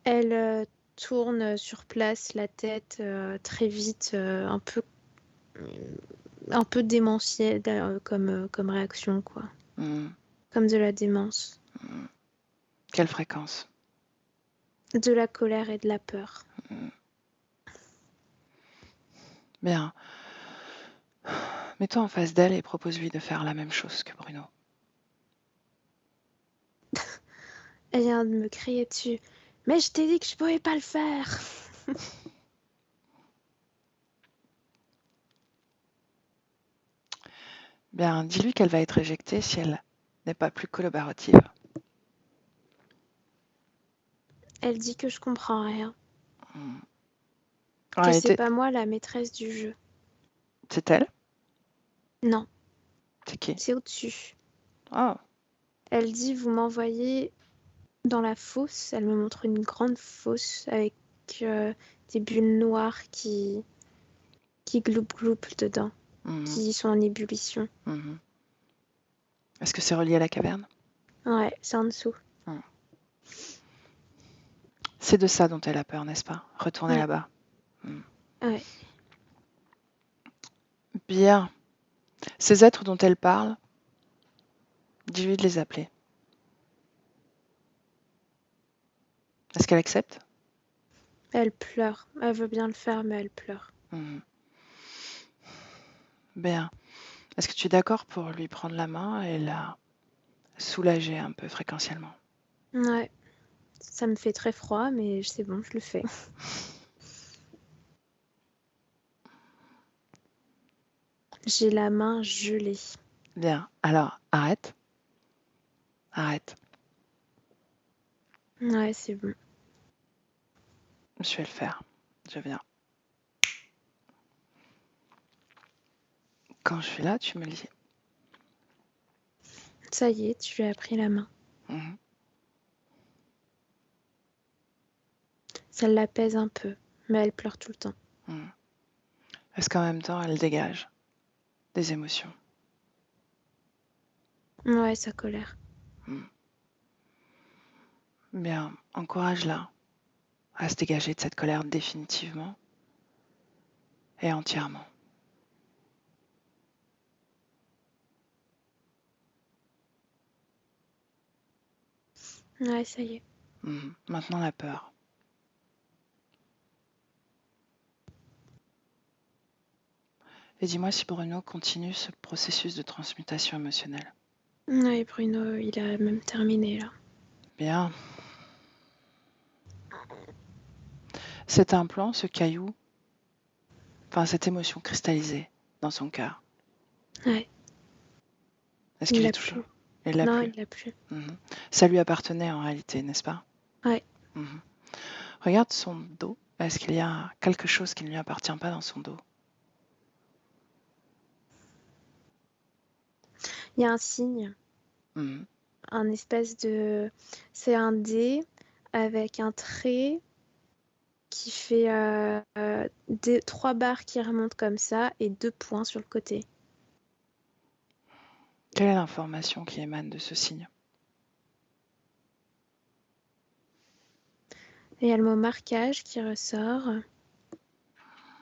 Elle tourne sur place la tête très vite, un peu démentielle comme réaction, quoi. Mhm. Comme de la démence. Mhm. Quelle fréquence? De la colère et de la peur. Mhm. Bien. Mets-toi en face d'elle et propose-lui de faire la même chose que Bruno. Elle vient de me crier dessus. Mais je t'ai dit que je pouvais pas le faire. Bien, dis-lui qu'elle va être éjectée si elle n'est pas plus collaborative. Elle dit que je comprends rien. Mhm. En Que c'est réalité, pas moi la maîtresse du jeu. c'est elle? Non, C'est qui? c'est au-dessus. Oh, Elle dit vous m'envoyez dans la fosse. Elle me montre une grande fosse avec des bulles noires qui gloup-gloup dedans, mhm, qui sont en ébullition. mhm. Est-ce que c'est relié à la caverne? Ouais, c'est en dessous. Mhm. C'est de ça dont elle a peur, n'est-ce pas? Retourner Ouais, là-bas. Mhm. ouais. Bien. Ces êtres dont elle parle, dis-lui de les appeler. Est-ce qu'elle accepte? Elle pleure. Elle veut bien le faire, mais elle pleure. Mhm. Bien. Est-ce que tu es d'accord pour lui prendre la main et la soulager un peu fréquentiellement? Ouais, ça me fait très froid, mais c'est bon, je le fais. J'ai la main gelée. Bien. Alors, arrête. Arrête. Ouais, c'est bon. Je vais le faire. Je viens. Quand je suis là, tu me le dis. Ça y est, tu lui as pris la main. Mhm. Ça l'apaise un peu, mais elle pleure tout le temps. Mhm. Est-ce qu'en même temps, elle dégage des émotions? Ouais, sa colère. Mhm. Bien, encourage-la à se dégager de cette colère définitivement et entièrement. Ouais, ça y est. Mhm. Maintenant, la peur. Et dis-moi si Bruno continue ce processus de transmutation émotionnelle. Ouais, Bruno, il a même terminé là. Bien. Cet implant, ce caillou, enfin cette émotion cristallisée dans son cœur, Ouais, est-ce il qu'il est l'a toujours? plus. Il l'a Non, plus. il l'a plus. Mhm. Ça lui appartenait en réalité, n'est-ce pas? Ouais. Mhm. Regarde son dos. Est-ce qu'il y a quelque chose qui ne lui appartient pas dans son dos? Il y a un signe, Mhm. un espèce de... C'est un dé avec un trait qui fait 3 barres qui remontent comme ça et 2 points sur le côté. Quelle est l'information qui émane de ce signe? Et il y a le mot marquage qui ressort.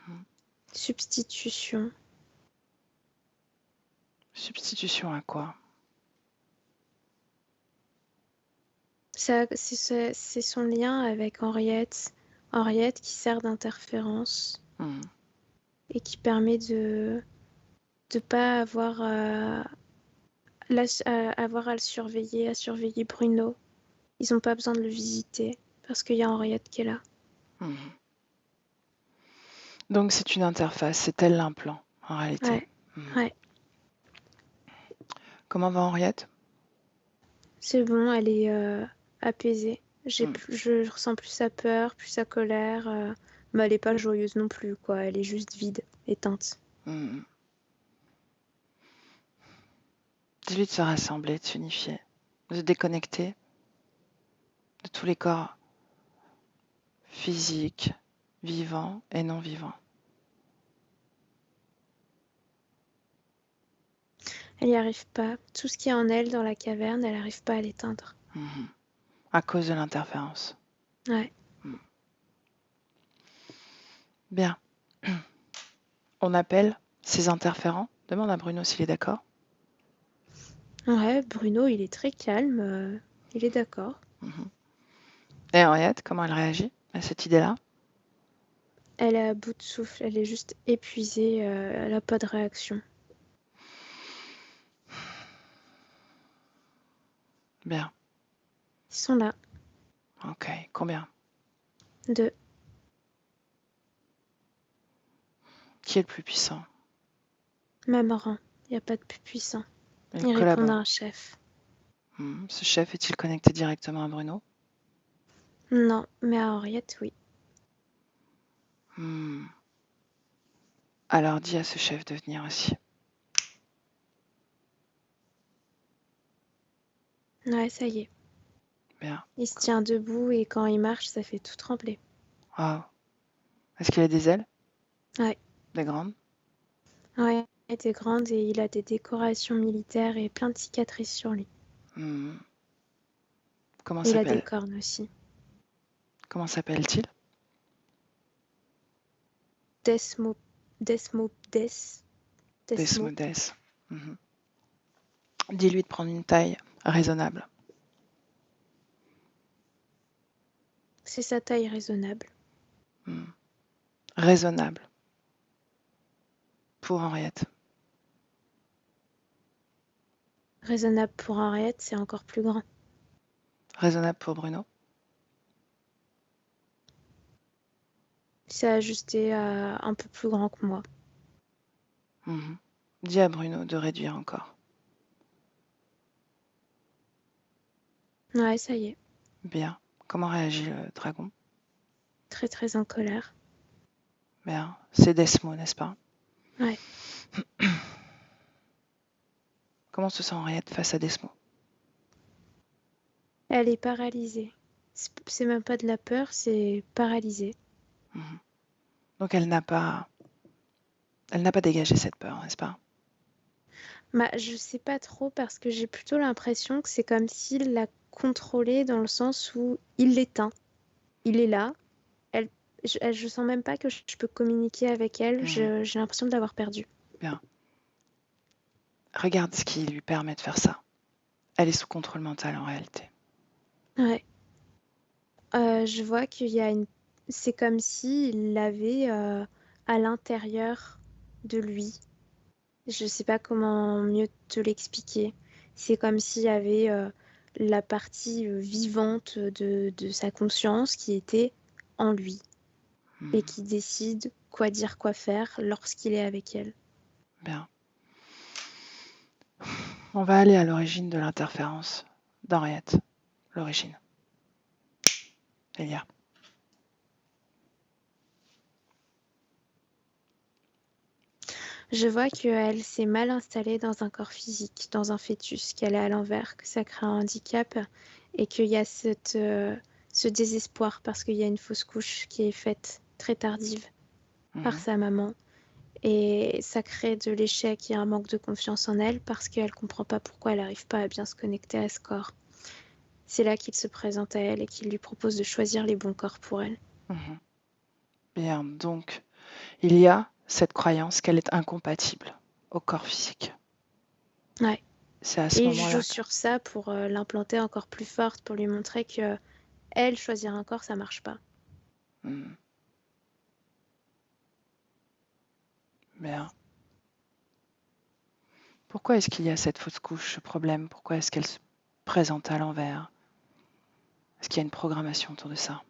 Mhm. Substitution. Substitution à quoi? C'est son lien avec Henriette. Henriette qui sert d'interférence Mhm. et qui permet de ne pas avoir, avoir à le surveiller, à surveiller Bruno. Ils n'ont pas besoin de le visiter parce qu'il y a Henriette qui est là. Mhm. Donc c'est une interface, c'est elle l'implant en réalité. Ouais, Mhm. ouais. Comment va Henriette? C'est bon, elle est apaisée. Mhm. Je ressens plus sa peur, plus sa colère. Mais elle est pas joyeuse non plus, quoi. Elle est juste vide, éteinte. Mhm. Dis-lui de se rassembler, de s'unifier, de se déconnecter de tous les corps physiques, vivants et non vivants. Elle n'y arrive pas. Tout ce qui est en elle dans la caverne, elle n'arrive pas à l'éteindre. Mhm. À cause de l'interférence. Ouais. Mhm. Bien. On appelle ces interférents. Demande à Bruno s'il est d'accord. Ouais, Bruno, il est très calme. Il est d'accord. Mhm. Et Henriette, comment elle réagit à cette idée-là? Elle est à bout de souffle. Elle est juste épuisée. Elle n'a pas de réaction. Bien. Ils sont là. Ok. Combien? 2. Qui est le plus puissant? Même rang. Il n'y a pas de plus puissant. Ils Ils répondent à collaborent. un chef. Ce chef est-il connecté directement à Bruno? Non, mais à Henriette, oui. Hmm. Alors dis à ce chef de venir aussi. Ouais, ça y est. Bien. Il se tient debout et quand il marche, ça fait tout trembler. Wow. Est-ce qu'il a des ailes? Ouais. Des grandes? Ouais, il était grande et il a des décorations militaires et plein de cicatrices sur lui. Hmm. Comment Il a des s'appelle? cornes aussi. Comment s'appelle-t-il? Desmo... Desmo... Desmo... Desmodes. Mhm. Dis-lui de prendre une taille raisonnable. C'est sa taille raisonnable. Hmm. Raisonnable. Pour Henriette. Raisonnable pour Henriette, c'est encore plus grand. Raisonnable pour Bruno. C'est ajusté à un peu plus grand que moi. Mhm. Dis à Bruno de réduire encore. Ouais, ça y est. Bien. Comment réagit le dragon? Très très en colère. Bien. C'est Desmo, n'est-ce pas? Ouais. Comment se sent Henriette face à Desmo? Elle est paralysée. C'est même pas de la peur, c'est paralysé. Mhm. Donc elle n'a pas dégagé cette peur, n'est-ce pas? Bah, je sais pas trop parce que j'ai plutôt l'impression que c'est comme s'il l'a contrôlée dans le sens où il l'éteint. Il est là. Je sens même pas que je peux communiquer avec elle. Mhm. J'ai l'impression de l'avoir perdue. Bien. Regarde ce qui lui permet de faire ça. Elle est sous contrôle mental en réalité. Ouais. Je vois qu'il y a une... C'est comme s'il l'avait à l'intérieur de lui. Je sais pas comment mieux te l'expliquer. C'est comme s'il y avait la partie vivante de sa conscience qui était en lui. et qui décide quoi dire, quoi faire lorsqu'il est avec elle. Bien. On va aller à l'origine de l'interférence d'Henriette. L'origine. Elia. Je vois qu'elle s'est mal installée dans un corps physique, dans un fœtus, qu'elle est à l'envers, que ça crée un handicap et qu'il y a ce désespoir parce qu'il y a une fausse couche qui est faite très tardive par sa maman. Et ça crée de l'échec et un manque de confiance en elle parce qu'elle ne comprend pas pourquoi elle n'arrive pas à bien se connecter à ce corps. C'est là qu'il se présente à elle et qu'il lui propose de choisir les bons corps pour elle. Bien, donc, il y a cette croyance qu'elle est incompatible au corps physique. Ouais. C'est à ce Et il moment-là. joue sur ça pour l'implanter encore plus forte, pour lui montrer que elle, choisir un corps, ça marche pas. Bien. Pourquoi est-ce qu'il y a cette fausse couche, ce problème? Pourquoi est-ce qu'elle se présente à l'envers? Est-ce qu'il y a une programmation autour de ça?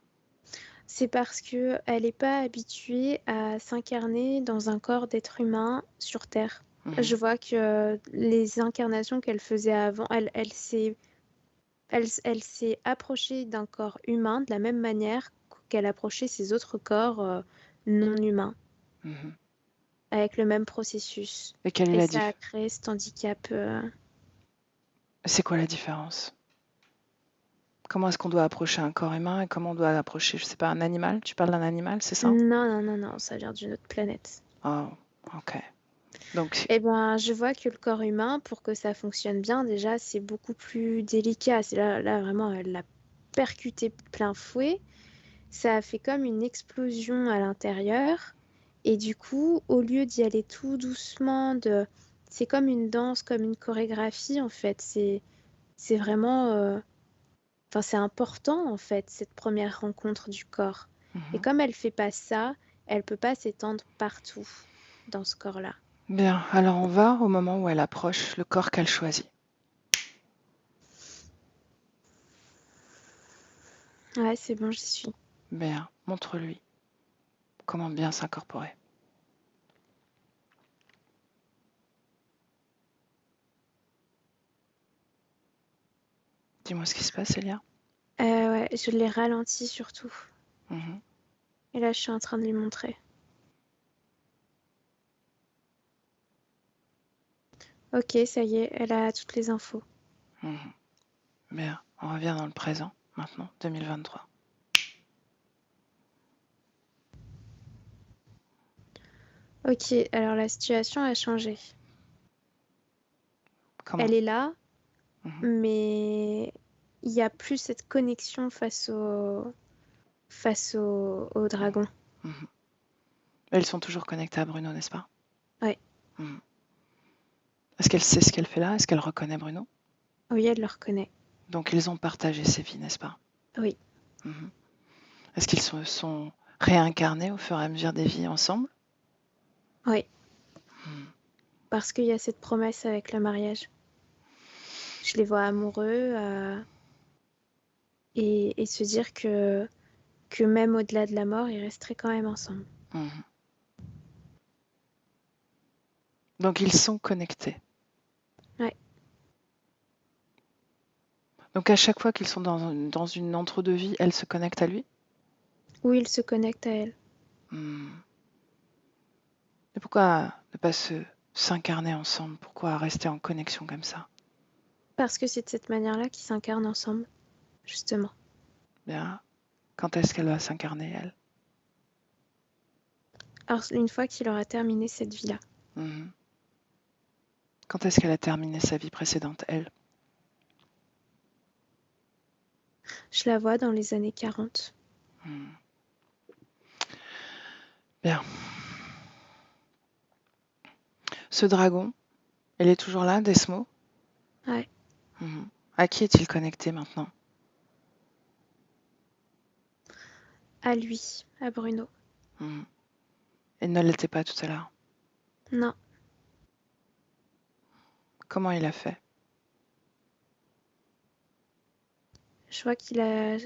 C'est parce qu'elle n'est pas habituée à s'incarner dans un corps d'être humain sur Terre. Je vois que les incarnations qu'elle faisait avant, elle s'est approchée d'un corps humain de la même manière qu'elle approchait ses autres corps non humains, avec le même processus. Et quelle est Et la ça a créé cet handicap. C'est quoi la différence? Comment est-ce qu'on doit approcher un corps humain et comment on doit approcher, je sais pas, un animal? Tu parles d'un animal, c'est ça? Non, ça vient d'une autre planète. Oh, ok. Donc, Eh ben, je vois que le corps humain, pour que ça fonctionne bien, déjà, c'est beaucoup plus délicat. C'est là vraiment, elle l'a percuté plein fouet. Ça a fait comme une explosion à l'intérieur. Et du coup, au lieu d'y aller tout doucement, c'est comme une danse, comme une chorégraphie, en fait. C'est vraiment... Enfin, c'est important, en fait, cette première rencontre du corps. Et comme elle fait pas ça, elle peut pas s'étendre partout dans ce corps-là. bien, alors on va au moment où elle approche le corps qu'elle choisit. Ouais, c'est bon, j'y suis. Bien, montre-lui comment bien s'incorporer. Dis-moi ce qui se passe, Elia. Ouais, je l'ai ralenti surtout. Mhm. Et là, je suis en train de lui montrer. Ok, ça y est, elle a toutes les infos. Bien, on revient dans le présent, maintenant, 2023. Ok, alors la situation a changé. Comment? Elle est là, mais il n'y a plus cette connexion au dragon. Elles sont toujours connectées à Bruno, n'est-ce pas? Ouais. Est-ce qu'elle sait ce qu'elle fait là? Est-ce qu'elle reconnaît Bruno? Oui, elle le reconnaît. Donc ils ont partagé ces vies, n'est-ce pas? Oui. Est-ce qu'ils se sont réincarnés au fur et à mesure des vies ensemble? Oui. Parce qu'il y a cette promesse avec le mariage. Je les vois amoureux et se dire que même au-delà de la mort, ils resteraient quand même ensemble. Donc ils sont connectés. Ouais. Donc à chaque fois qu'ils sont dans une entre-deux-vie, elle se connecte à lui? Ou ils se connectent à elle. Et pourquoi ne pas s'incarner ensemble? Pourquoi rester en connexion comme ça? Parce que c'est de cette manière-là qu'ils s'incarnent ensemble, justement. Bien. Quand est-ce qu'elle va s'incarner, elle? Alors, une fois qu'il aura terminé cette vie-là. Quand est-ce qu'elle a terminé sa vie précédente, elle? Je la vois dans les années 40. Bien. Ce dragon, il est toujours là, Desmo? Ouais. À qui est-il connecté maintenant? À lui, à Bruno. Il ne l'était pas tout à l'heure. Non. Comment il a fait? Je vois qu'il a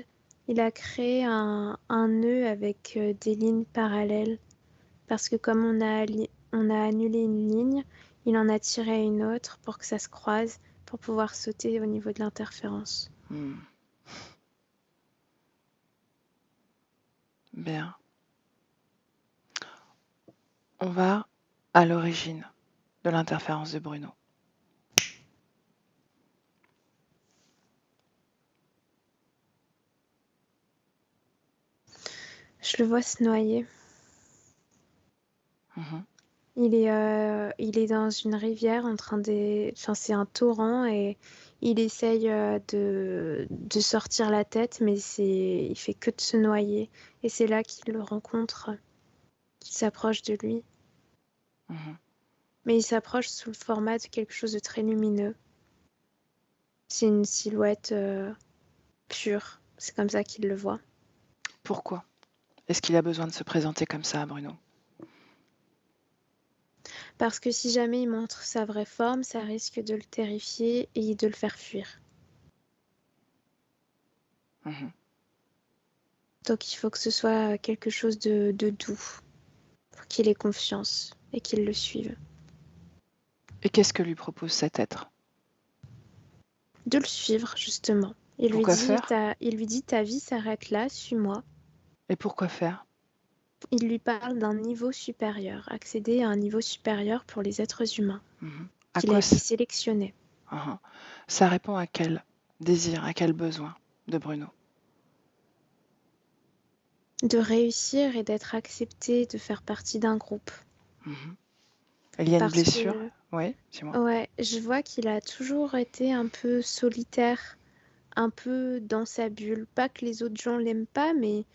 Il a créé un nœud avec des lignes parallèles. Parce que comme on a annulé une ligne, il en a tiré une autre pour que ça se croise, pour pouvoir sauter au niveau de l'interférence. Bien. On va à l'origine de l'interférence de Bruno. Je le vois se noyer. Mhm. Il est dans une rivière enfin, c'est un torrent et il essaye de sortir la tête, mais il fait que de se noyer. Et c'est là qu'il le rencontre, qu'il s'approche de lui. Mhm. Mais il s'approche sous le format de quelque chose de très lumineux. C'est une silhouette pure. C'est comme ça qu'il le voit. Pourquoi est-ce qu'il a besoin de se présenter comme ça à Bruno? Parce que si jamais il montre sa vraie forme, ça risque de le terrifier et de le faire fuir. Mhm. Donc il faut que ce soit quelque chose de doux, pour qu'il ait confiance et qu'il le suive. Et qu'est-ce que lui propose cet être? De le suivre, justement. Pourquoi faire? Il lui dit ta vie s'arrête là, suis-moi. Et pourquoi faire? Il lui parle d'un niveau supérieur, accéder à un niveau supérieur pour les êtres humains, Mhm. À qu'il a quoi été sélectionné. Mhm. Ça répond à quel désir, à quel besoin de Bruno? De réussir et d'être accepté, de faire partie d'un groupe. Mhm. Il y a une Parce blessure? que, Oui, dis-moi. ouais, je vois qu'il a toujours été un peu solitaire, un peu dans sa bulle. Pas que les autres gens l'aiment pas, mais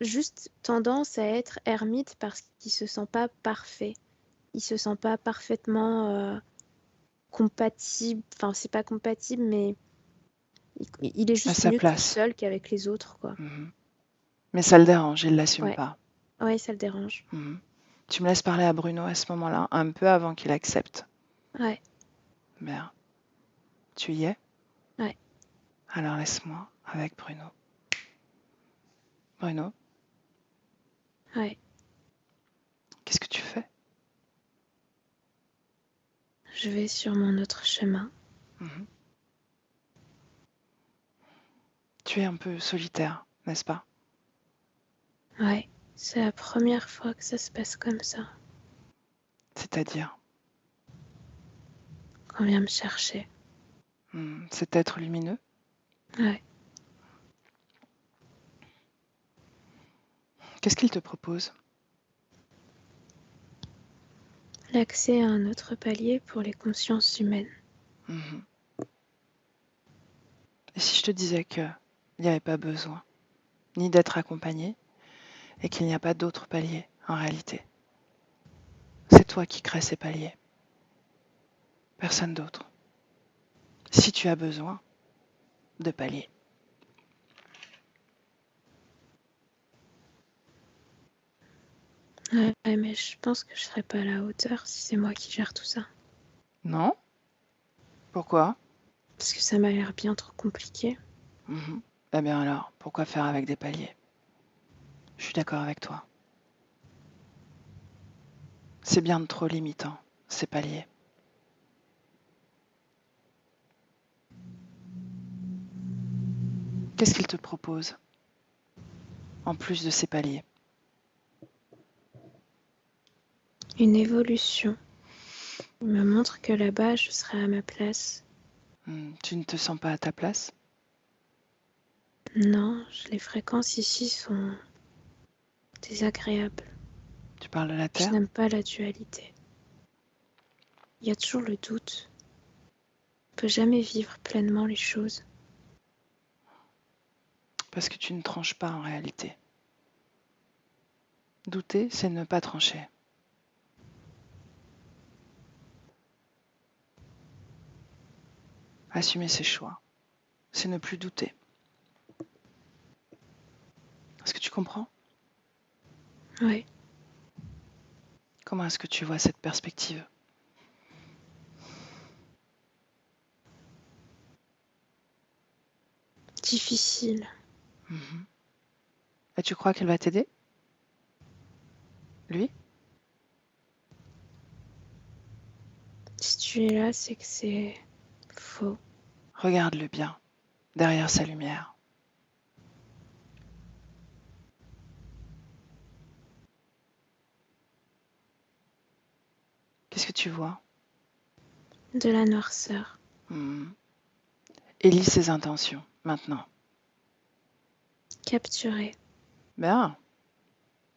juste tendance à être ermite parce qu'il se sent pas parfait. Il se sent pas parfaitement compatible. Enfin, c'est pas compatible, mais il est À juste sa mieux tout place. seul qu'avec les autres, quoi. Mhm. Mais ça le dérange, il ne l'assume Ouais, pas. ouais, ça le dérange. Mhm. Tu me laisses parler à Bruno à ce moment-là, un peu avant qu'il accepte. Ouais, Merde. Tu y es? ouais. Alors laisse-moi avec Bruno. Bruno, Ouais, qu'est-ce que tu fais? je vais sur mon autre chemin. Mhm. Tu es un peu solitaire, n'est-ce pas? Ouais, c'est la première fois que ça se passe comme ça. C'est-à-dire, Qu'on vient me chercher. cet être lumineux, Ouais, qu'est-ce qu'il te propose? l'accès à un autre palier pour les consciences humaines. Mhm. Et si je te disais qu'il n'y avait pas besoin, ni d'être accompagné, et qu'il n'y a pas d'autres paliers en réalité? C'est toi qui crées ces paliers, personne d'autre. Si tu as besoin de paliers. Ouais, mais je pense que je serais pas à la hauteur si c'est moi qui gère tout ça. Non? Pourquoi? Parce que ça m'a l'air bien trop compliqué. Mhm. Eh bien alors, pourquoi faire avec des paliers? Je suis d'accord avec toi. C'est bien de trop limitant, ces paliers. Qu'est-ce qu'il te propose en plus de ces paliers? Une évolution. Il me montre que là-bas, je serai à ma place. Tu ne te sens pas à ta place? Non, les fréquences ici sont désagréables. Tu parles de la Je terre? n'aime pas la dualité. Il y a toujours le doute. On ne peut jamais vivre pleinement les choses. Parce que tu ne tranches pas en réalité. Douter, c'est ne pas trancher. Assumer ses choix, c'est ne plus douter. Est-ce que tu comprends? Ouais, Comment est-ce que tu vois cette perspective? difficile. Mhm. Et tu crois qu'il va t'aider, lui? Si tu es là, c'est que c'est faux. Regarde-le bien, derrière sa lumière. Qu'est-ce que tu vois? De la noirceur. Mhm. Et lis ses intentions, maintenant. Capturé. Bien,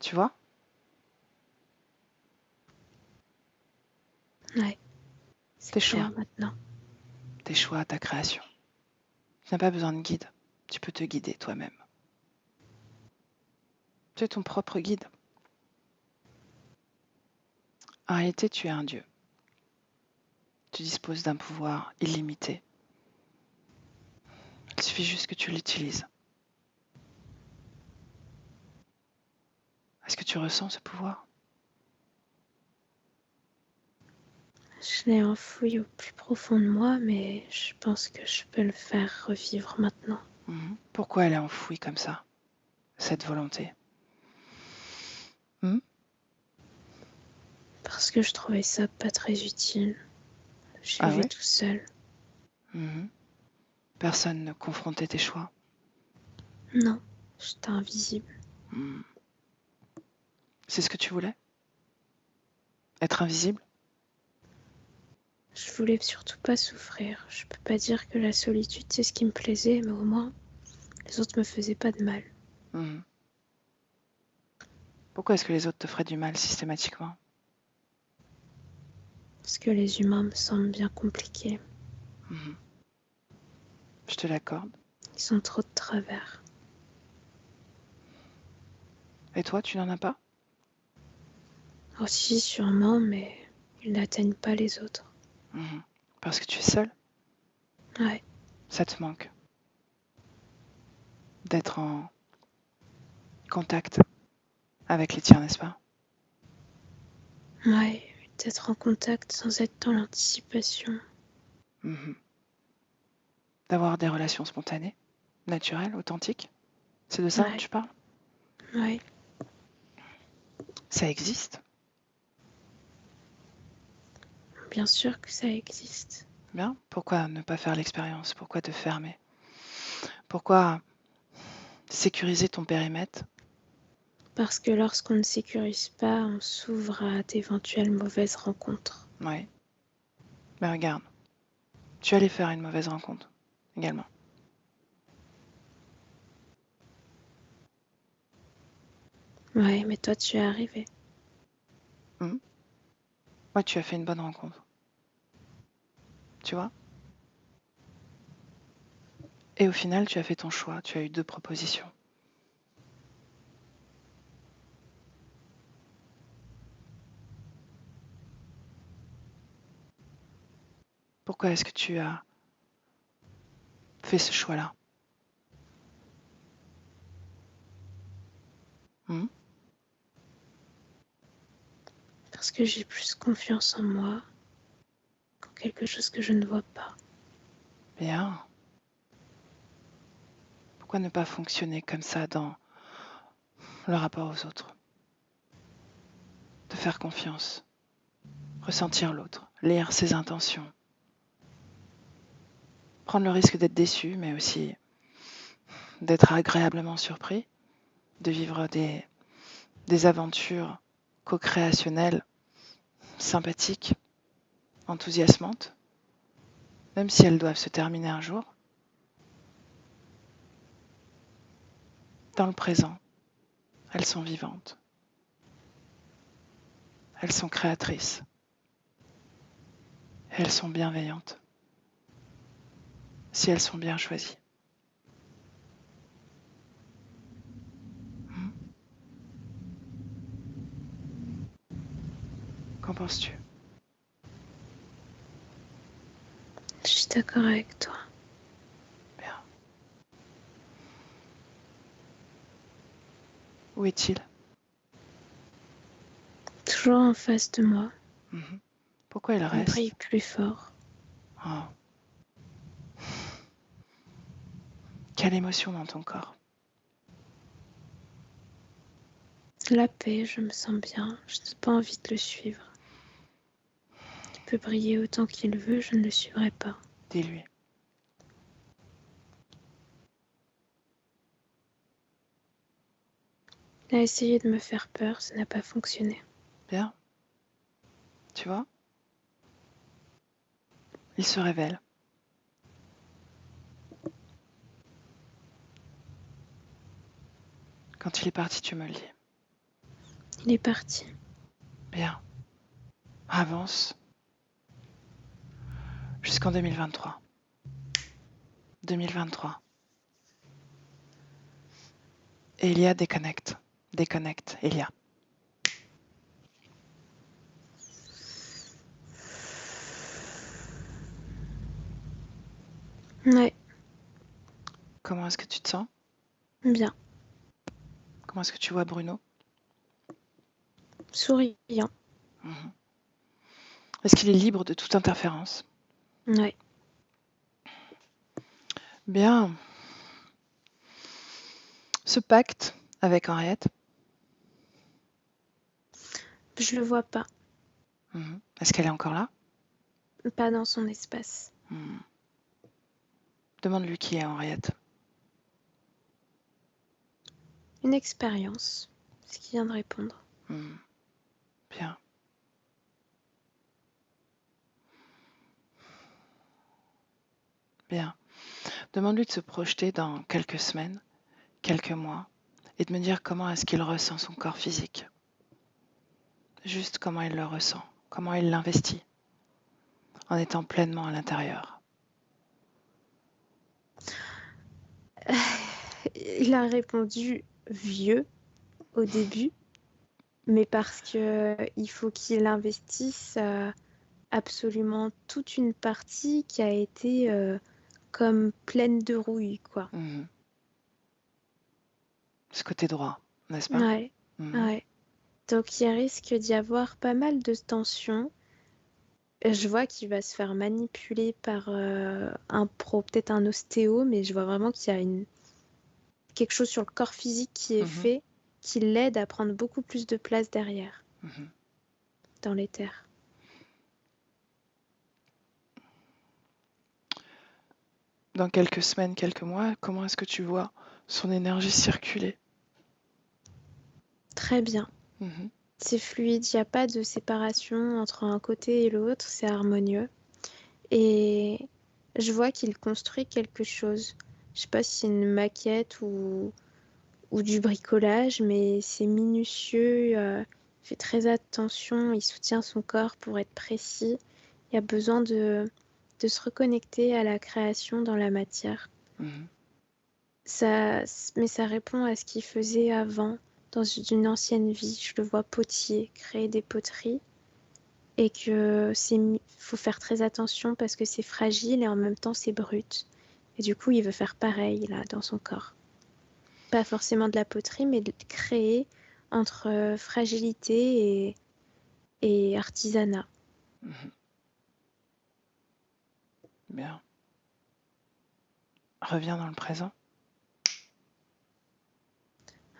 tu vois? Ouais, c'est Tes choix, clair maintenant. tes choix, ta création. Tu n'as pas besoin de guide. Tu peux te guider toi-même. Tu es ton propre guide. En réalité, tu es un dieu. Tu disposes d'un pouvoir illimité. Il suffit juste que tu l'utilises. Est-ce que tu ressens ce pouvoir? Je l'ai enfoui au plus profond de moi, mais je pense que je peux le faire revivre maintenant. Mhm. Pourquoi elle est enfouie comme ça, cette volonté? Mhm. Parce que je trouvais ça pas très utile. Je Ah vivais ouais? tout seul. Mhm. Personne ne confrontait tes choix. Non, j'étais invisible. Mhm. C'est ce que tu voulais? Être invisible? Je voulais surtout pas souffrir. Je peux pas dire que la solitude c'est ce qui me plaisait, mais au moins les autres me faisaient pas de mal. Mhm. Pourquoi est-ce que les autres te feraient du mal systématiquement? Parce que les humains me semblent bien compliqués. Mhm. Je te l'accorde. Ils ont trop de travers. Et toi, tu n'en as pas? Aussi sûrement, mais ils n'atteignent pas les autres. Mhm. Parce que tu es seul? Ouais, Ça te manque d'être en contact avec les tiens, n'est-ce pas? ouais, d'être en contact sans être dans l'anticipation. Mhm. D'avoir des relations spontanées, naturelles, authentiques. C'est de ça dont Ouais, tu parles? ouais, Ça existe? bien sûr que ça existe. Bien. Pourquoi ne pas faire l'expérience? Pourquoi te fermer? Pourquoi sécuriser ton périmètre? Parce que lorsqu'on ne sécurise pas, on s'ouvre à d'éventuelles mauvaises rencontres. Oui. Mais regarde, tu allais faire une mauvaise rencontre également. Ouais, mais toi tu es arrivé. Mhm. Moi, tu as fait une bonne rencontre. Tu vois? Et au final, tu as fait ton choix. Tu as eu 2 propositions. Pourquoi est-ce que tu as fait ce choix-là? Mhm. Parce que j'ai plus confiance en moi qu'en quelque chose que je ne vois pas. Bien. Pourquoi ne pas fonctionner comme ça dans le rapport aux autres? Te faire confiance, ressentir l'autre, lire ses intentions, prendre le risque d'être déçu, mais aussi d'être agréablement surpris, de vivre des aventures co-créationnelles, sympathiques, enthousiasmantes, même si elles doivent se terminer un jour. Dans le présent, elles sont vivantes, elles sont créatrices, et elles sont bienveillantes, si elles sont bien choisies. Hmm. Qu'en penses-tu? Je suis d'accord avec toi. Bien. Où est-il? Toujours en face de moi, Mhm. Pourquoi il il brille reste? plus fort. Oh, quelle émotion dans ton corps. La paix, je me sens bien. Je n'ai pas envie de le suivre. Il peut briller autant qu'il veut, je ne le suivrai pas. Dis-lui. Il a essayé de me faire peur, ça n'a pas fonctionné. Bien. Tu vois? Il se révèle. Quand il est parti, tu me le dis. Il est parti. Bien. Avance. Jusqu'en 2023. 2023. Et Elia déconnecte. Déconnecte, Elia. Ouais, Comment est-ce que tu te sens? bien. Comment est-ce que tu vois Bruno? Souriant. Mhm. Est-ce qu'il est libre de toute interférence? Ouais. Bien. Ce pacte avec Henriette, Je le vois pas. est-ce qu'elle est encore là? Pas dans son espace. Demande-lui qui est Henriette. Une expérience. Ce qu'il vient de répondre. Bien. Bien. Demande-lui de se projeter dans quelques semaines, quelques mois, et de me dire comment est-ce qu'il ressent son corps physique. Juste comment il le ressent, comment il l'investit, en étant pleinement à l'intérieur. Il a répondu vieux au début, mais parce que il faut qu'il investisse absolument toute une partie qui a été comme pleine de rouille, quoi. Ce côté droit, n'est-ce pas? Ouais, ouais. Donc il risque d'y avoir pas mal de tensions. Je vois qu'il va se faire manipuler par peut-être un ostéo, mais je vois vraiment qu'il y a quelque chose sur le corps physique qui est fait, qui l'aide à prendre beaucoup plus de place derrière, dans les terres. Dans quelques semaines, quelques mois, comment est-ce que tu vois son énergie circuler? Très bien. C'est fluide, il n'y a pas de séparation entre un côté et l'autre, c'est harmonieux. Et je vois qu'il construit quelque chose. Je sais pas si c'est une maquette ou du bricolage, mais c'est minutieux, il fait très attention, il soutient son corps pour être précis. Il y a besoin de se reconnecter à la création dans la matière. Mais ça répond à ce qu'il faisait avant, dans une ancienne vie. Je le vois potier, créer des poteries, et que faut faire très attention parce que c'est fragile et en même temps c'est brut. Et du coup, il veut faire pareil là dans son corps. Pas forcément de la poterie, mais de créer entre fragilité et artisanat. Bien. Reviens dans le présent.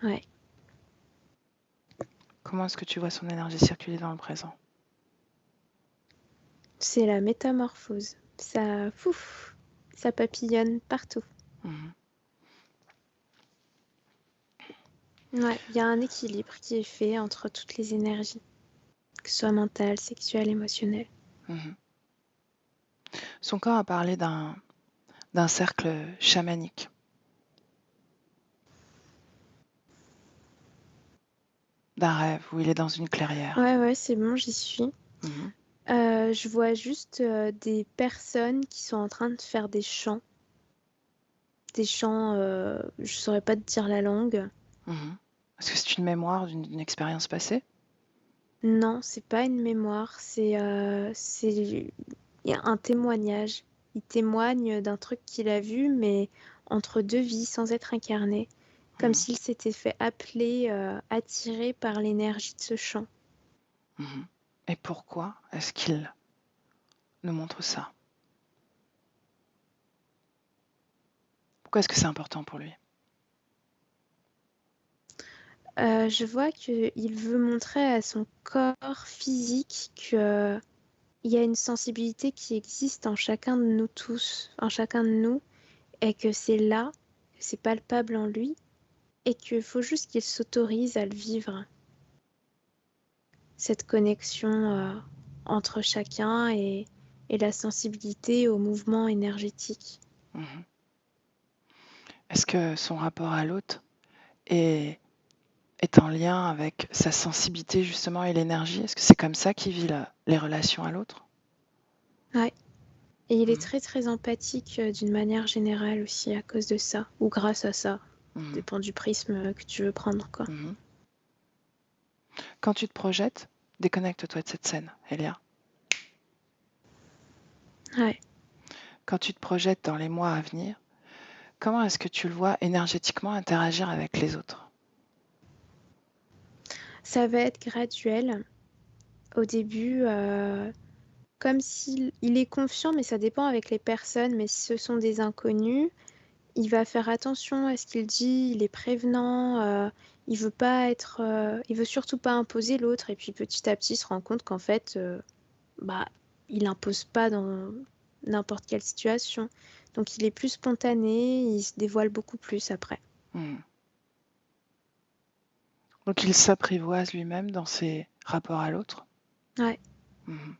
Ouais. Comment est-ce que tu vois son énergie circuler dans le présent? C'est la métamorphose. Ça papillonne partout. Ouais, il y a un équilibre qui est fait entre toutes les énergies, que ce soit mentale, sexuelle, émotionnelle. Son corps a parlé d'un cercle chamanique. D'un rêve où il est dans une clairière. Ouais, c'est bon, j'y suis. Je vois juste des personnes qui sont en train de faire des chants. Des chants, je saurais pas te dire la langue. Est-ce que c'est une mémoire d'une expérience passée? Non, c'est pas une mémoire, c'est il y a un témoignage. Il témoigne d'un truc qu'il a vu, mais entre deux vies, sans être incarné. Comme s'il s'était fait appeler, attiré par l'énergie de ce chant. Et pourquoi est-ce qu'il nous montre ça? Pourquoi est-ce que c'est important pour lui? Je vois qu'il veut montrer à son corps physique qu'il y a une sensibilité qui existe en chacun de nous tous, en chacun de nous, et que c'est là, que c'est palpable en lui, et qu'il faut juste qu'il s'autorise à le vivre, cette connexion entre chacun et la sensibilité au mouvement énergétique. Mhm. Est-ce que son rapport à l'autre est en lien avec sa sensibilité justement et l'énergie? Est-ce que c'est comme ça qu'il vit les relations à l'autre? Ouais. Et il est Mhm. très très empathique d'une manière générale aussi à cause de ça, ou grâce à ça. Mhm. Dépend du prisme que tu veux prendre, quoi. Mhm. Quand tu te projettes, déconnecte-toi de cette scène, Elia. Ouais. Quand tu te projettes dans les mois à venir, comment est-ce que tu le vois énergétiquement interagir avec les autres? Ça va être graduel. Au début, comme s'il est confiant, mais ça dépend avec les personnes. Mais si ce sont des inconnus, il va faire attention à ce qu'il dit, il est prévenant, il veut pas être, il veut surtout pas imposer l'autre. Et puis petit à petit, il se rend compte qu'en fait, bah, il impose pas dans n'importe quelle situation. Donc il est plus spontané, il se dévoile beaucoup plus après. Hmm. Donc il s'apprivoise lui-même dans ses rapports à l'autre. Ouais. Hmm.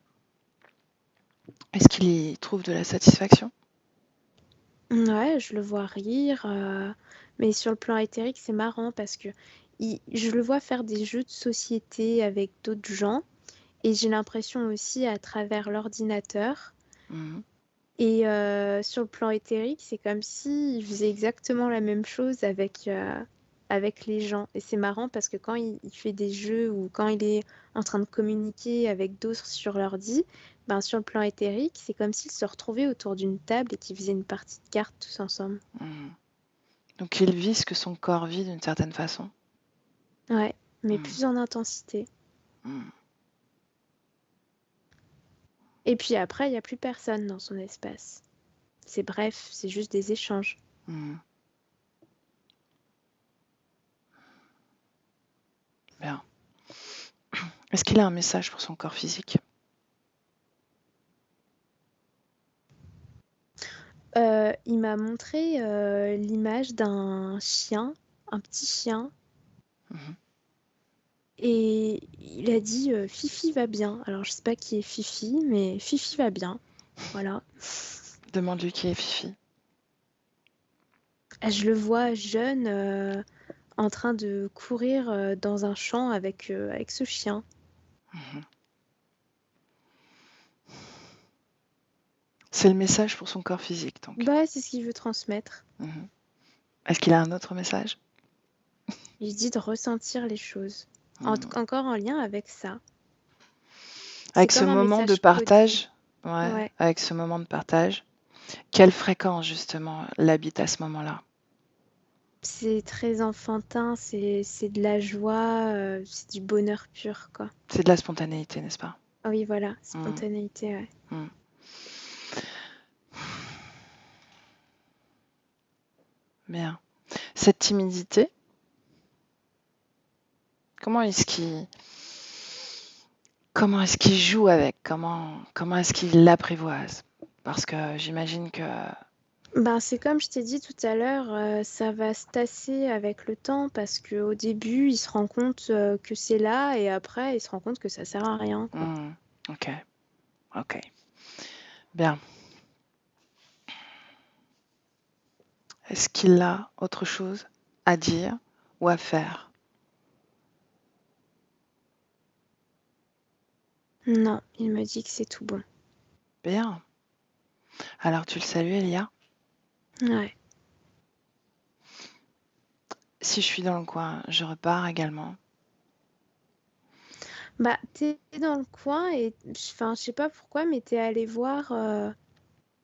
Est-ce qu'il y trouve de la satisfaction? Ouais, je le vois rire, mais sur le plan éthérique, c'est marrant parce que je le vois faire des jeux de société avec d'autres gens et j'ai l'impression aussi à travers l'ordinateur. Hmm. Et sur le plan éthérique, c'est comme s'il faisait exactement la même chose avec les gens. Et c'est marrant parce que quand il fait des jeux ou quand il est en train de communiquer avec d'autres sur l'ordi, ben sur le plan éthérique, c'est comme s'ils se retrouvaient autour d'une table et qu'ils faisaient une partie de cartes tous ensemble. Hmm. Donc il vit ce que son corps vit d'une certaine façon. Ouais, mais Hmm. plus en intensité. Hmm. Et puis après, il n'y a plus personne dans son espace. C'est bref, c'est juste des échanges. Hmm. Bien. Est-ce qu'il a un message pour son corps physique? Il m'a montré l'image d'un chien, un petit chien, Mhm. et il a dit Fifi va bien. Alors je sais pas qui est Fifi, mais Fifi va bien. Voilà. Demande-lui qui est Fifi. Je le vois jeune en train de courir dans un champ avec ce chien. Mhm. C'est le message pour son corps physique, donc. Bah, c'est ce qu'il veut transmettre. Mhm. Est-ce qu'il a un autre message? Il dit de ressentir les choses. Mhm. Encore en lien avec ça. C'est Avec ce comme un moment de message codé. partage, ouais, Ouais. avec ce moment de partage, quelle fréquence justement l'habite à ce moment-là? C'est très enfantin, c'est de la joie, c'est du bonheur pur, quoi. C'est de la spontanéité, n'est-ce pas? Ah oui, voilà, Mhm. spontanéité, ouais. Mhm. Bien. Cette timidité, comment est-ce qu'il joue avec? Comment est-ce qu'il l'apprivoise? Parce que j'imagine que Ben, c'est comme je t'ai dit tout à l'heure, ça va se tasser avec le temps parce qu'au début, il se rend compte que c'est là et après, il se rend compte que ça sert à rien, quoi. ok, ok, bien. Est-ce qu'il a autre chose à dire ou à faire? Non, il me dit que c'est tout bon. Bien. Alors tu le salues, Elia? Ouais. Si je suis dans le coin, je repars également. Bah, t'es dans le coin et, enfin, je sais pas pourquoi, mais t'es allé voir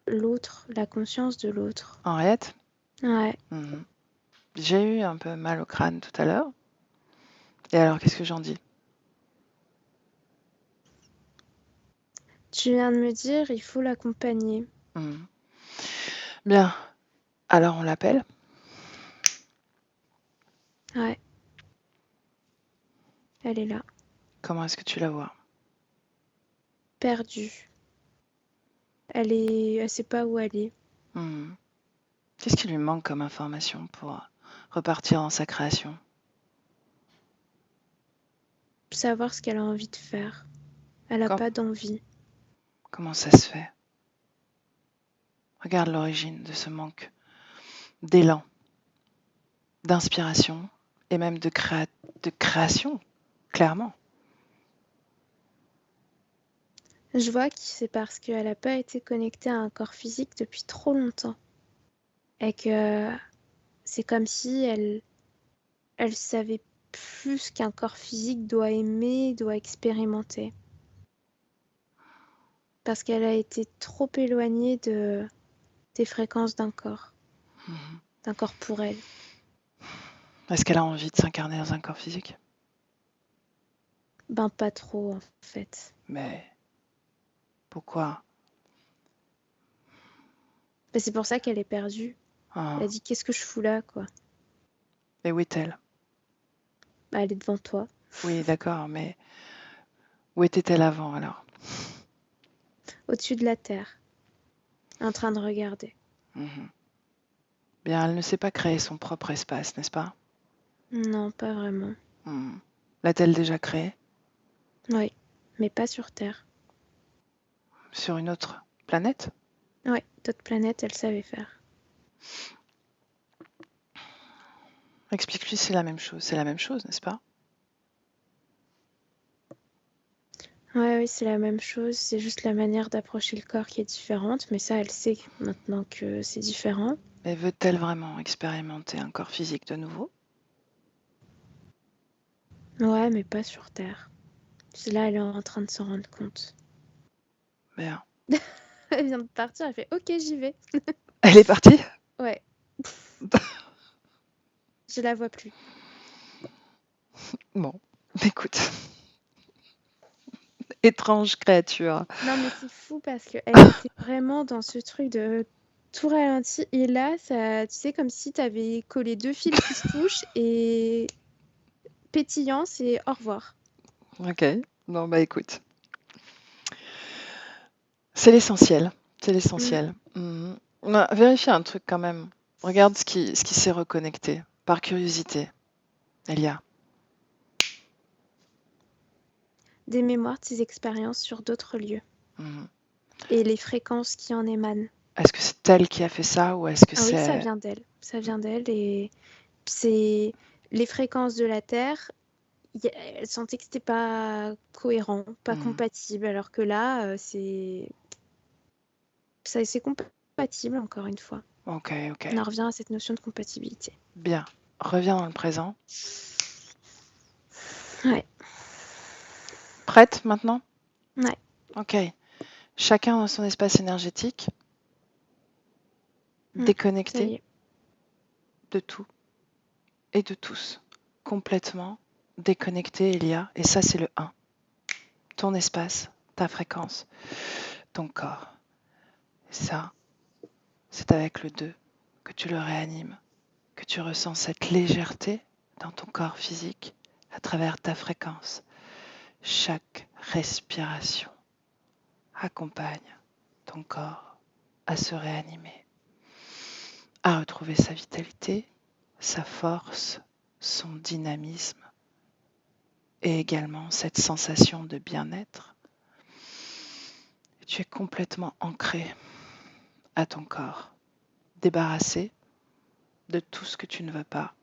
l'autre, la conscience de l'autre. Henriette? Ouais. Mhm. J'ai eu un peu mal au crâne tout à l'heure. Et alors, qu'est-ce que j'en dis? Tu viens de me dire, il faut l'accompagner. Mhm. Bien. Alors, on l'appelle. Ouais. Elle est là, Comment est-ce que tu la vois? perdue. Elle sait pas où aller. Hmm. Qu'est-ce qui lui manque comme information pour repartir dans sa création? Savoir ce qu'elle a envie de faire. Elle a Com- pas d'envie. Comment ça se fait? Regarde l'origine de ce manque d'élan, d'inspiration et même de création, clairement. Je vois que c'est parce qu'elle a pas été connectée à un corps physique depuis trop longtemps. Et que c'est comme si elle savait plus ce qu'un corps physique doit aimer, doit expérimenter. Parce qu'elle a été trop éloignée des fréquences Mhm. d'un corps pour elle. Est-ce qu'elle a envie de s'incarner dans un corps physique? Ben pas trop en fait. Mais pourquoi? Ben, c'est pour ça qu'elle est perdue. Elle a Ah, dit qu'est-ce que je fous là quoi. et où est-elle? Ben, elle est devant toi. Oui, d'accord, mais où était-elle avant alors? Au-dessus de la terre. En train de regarder. Mhm. Bien, elle ne sait pas créer son propre espace, n'est-ce pas? Non, pas vraiment. Hmm. L'a-t-elle déjà créé? Oui, mais pas sur Terre. Sur une autre planète? Oui, d'autres planètes, elle savait faire. Explique-lui, c'est la même chose. C'est la même chose, n'est-ce pas? Ouais, oui, c'est la même chose. C'est juste la manière d'approcher le corps qui est différente. Mais ça, elle sait maintenant que c'est différent. Mais veut-elle vraiment expérimenter un corps physique de nouveau? Ouais, mais pas sur Terre. C'est là, elle est en train de s'en rendre compte. Bien. Elle vient de partir, elle fait OK, j'y vais. Elle est partie? Ouais, je la vois plus. Bon, écoute, étrange créature. Non, mais c'est fou parce qu'elle était vraiment dans ce truc de tout ralenti. Et là, ça, tu sais, comme si tu avais collé deux fils qui se touchent et pétillant, c'est au revoir. Ok, bon bah écoute, c'est l'essentiel, c'est Mm. l'essentiel. Vérifie un truc quand même. Regarde ce qui s'est reconnecté, par curiosité, Elia. Des mémoires de ses expériences sur d'autres lieux Mhm. et les fréquences qui en émanent. Est-ce que c'est elle qui a fait ça ou est-ce que Ah oui, ça c'est... vient d'elle. Ça vient d'elle et c'est les fréquences de la Terre. Elle sentait que c'était pas cohérent, pas Mhm. compatible, alors que là, c'est compatible encore une fois. Ok, ok. On en revient à cette notion de compatibilité. Bien. Reviens dans le présent. Ouais, Prête maintenant? ouais. Ok. Chacun dans son espace énergétique, Ça y déconnecté est. de tout et de tous. Complètement déconnecté, Elia. Et ça, c'est le 1. Ton espace, ta fréquence, ton corps. Et ça, c'est avec le 2 que tu le réanimes, que tu ressens cette légèreté dans ton corps physique à travers ta fréquence. Chaque respiration accompagne ton corps à se réanimer, à retrouver sa vitalité, sa force, son dynamisme et également cette sensation de bien-être. Tu es complètement ancré à ton corps, débarrassé de tout ce que tu ne veux pas.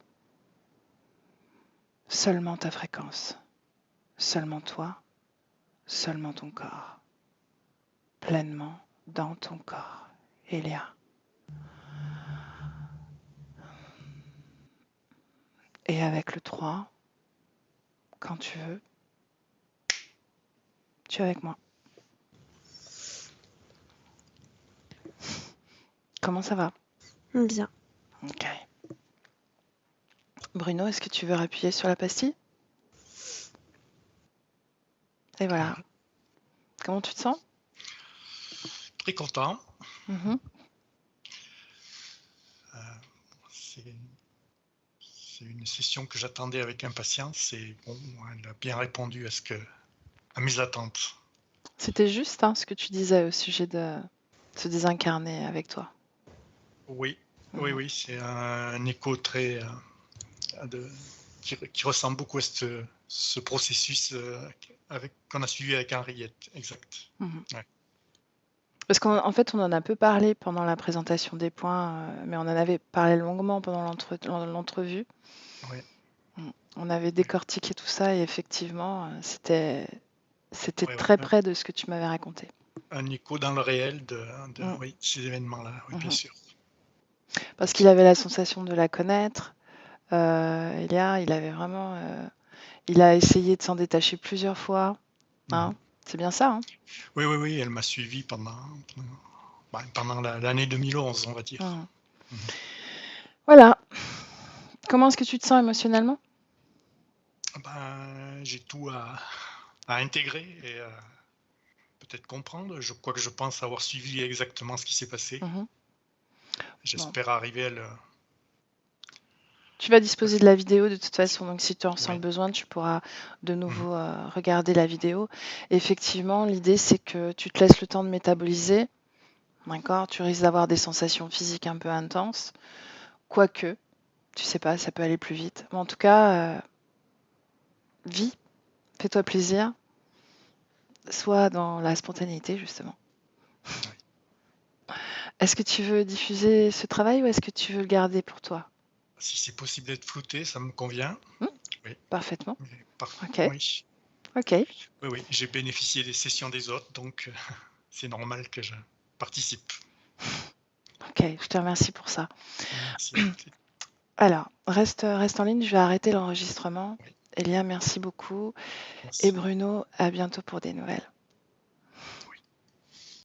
Seulement ta fréquence, seulement toi, seulement ton corps, pleinement dans ton corps. Elia. Et avec le 3, quand tu veux, tu es avec moi. Comment ça va? Bien. Ok. Bruno, est-ce que tu veux appuyer sur la pastille? Et voilà. Comment tu te sens? Très content. Mhm. C'est c'est une session que j'attendais avec impatience et bon, elle a bien répondu à mes attentes. C'était juste ce que tu disais au sujet de se désincarner avec toi. Oui, oui, Mhm. oui, c'est un écho très qui ressemble beaucoup à ce processus qu'on a suivi avec Henriette, exact. Mhm. Ouais. Parce qu'en fait, on en a peu parlé pendant la présentation des points, mais on en avait parlé longuement pendant l'entrevue. Ouais, On avait décortiqué tout ça et effectivement, c'était ouais, ouais. très près de ce que tu m'avais raconté. Un écho dans le réel Mm. oui, ces événements-là, oui, bien Mhm. sûr. Parce qu'il avait la sensation de la connaître. Elia, il avait vraiment, il a essayé de s'en détacher plusieurs fois. Hein. Mhm. C'est bien ça, hein? Oui, oui, oui, elle m'a suivi pendant l'année 2011, on va dire. Mhm. Mhm. Voilà. Comment est-ce que tu te sens émotionnellement? J'ai tout à intégrer et peut-être comprendre. Je crois que je pense avoir suivi exactement ce qui s'est passé. Mhm. Bon. J'espère arriver à le. Tu vas disposer de la vidéo de toute façon, donc si tu en ressens le Ouais. besoin, tu pourras de Mhm. nouveau regarder la vidéo. Effectivement, l'idée c'est que tu te laisses le temps de métaboliser, d'accord? Tu risques d'avoir des sensations physiques un peu intenses, quoique, tu sais pas, ça peut aller plus vite. Mais en tout cas, vis, fais-toi plaisir, sois dans la spontanéité justement. Ouais. Est-ce que tu veux diffuser ce travail ou est-ce que tu veux le garder pour toi? Si c'est possible d'être flouté, ça me convient. Hmm. Oui. Parfaitement. Mais Ok, oui. ok, Oui, oui. J'ai bénéficié des sessions des autres, donc c'est normal que je participe. ok, je te remercie pour ça. Merci. Avec Alors, reste en ligne, je vais arrêter l'enregistrement. Oui, Elia, merci beaucoup. Et merci. Bruno, à bientôt pour des nouvelles.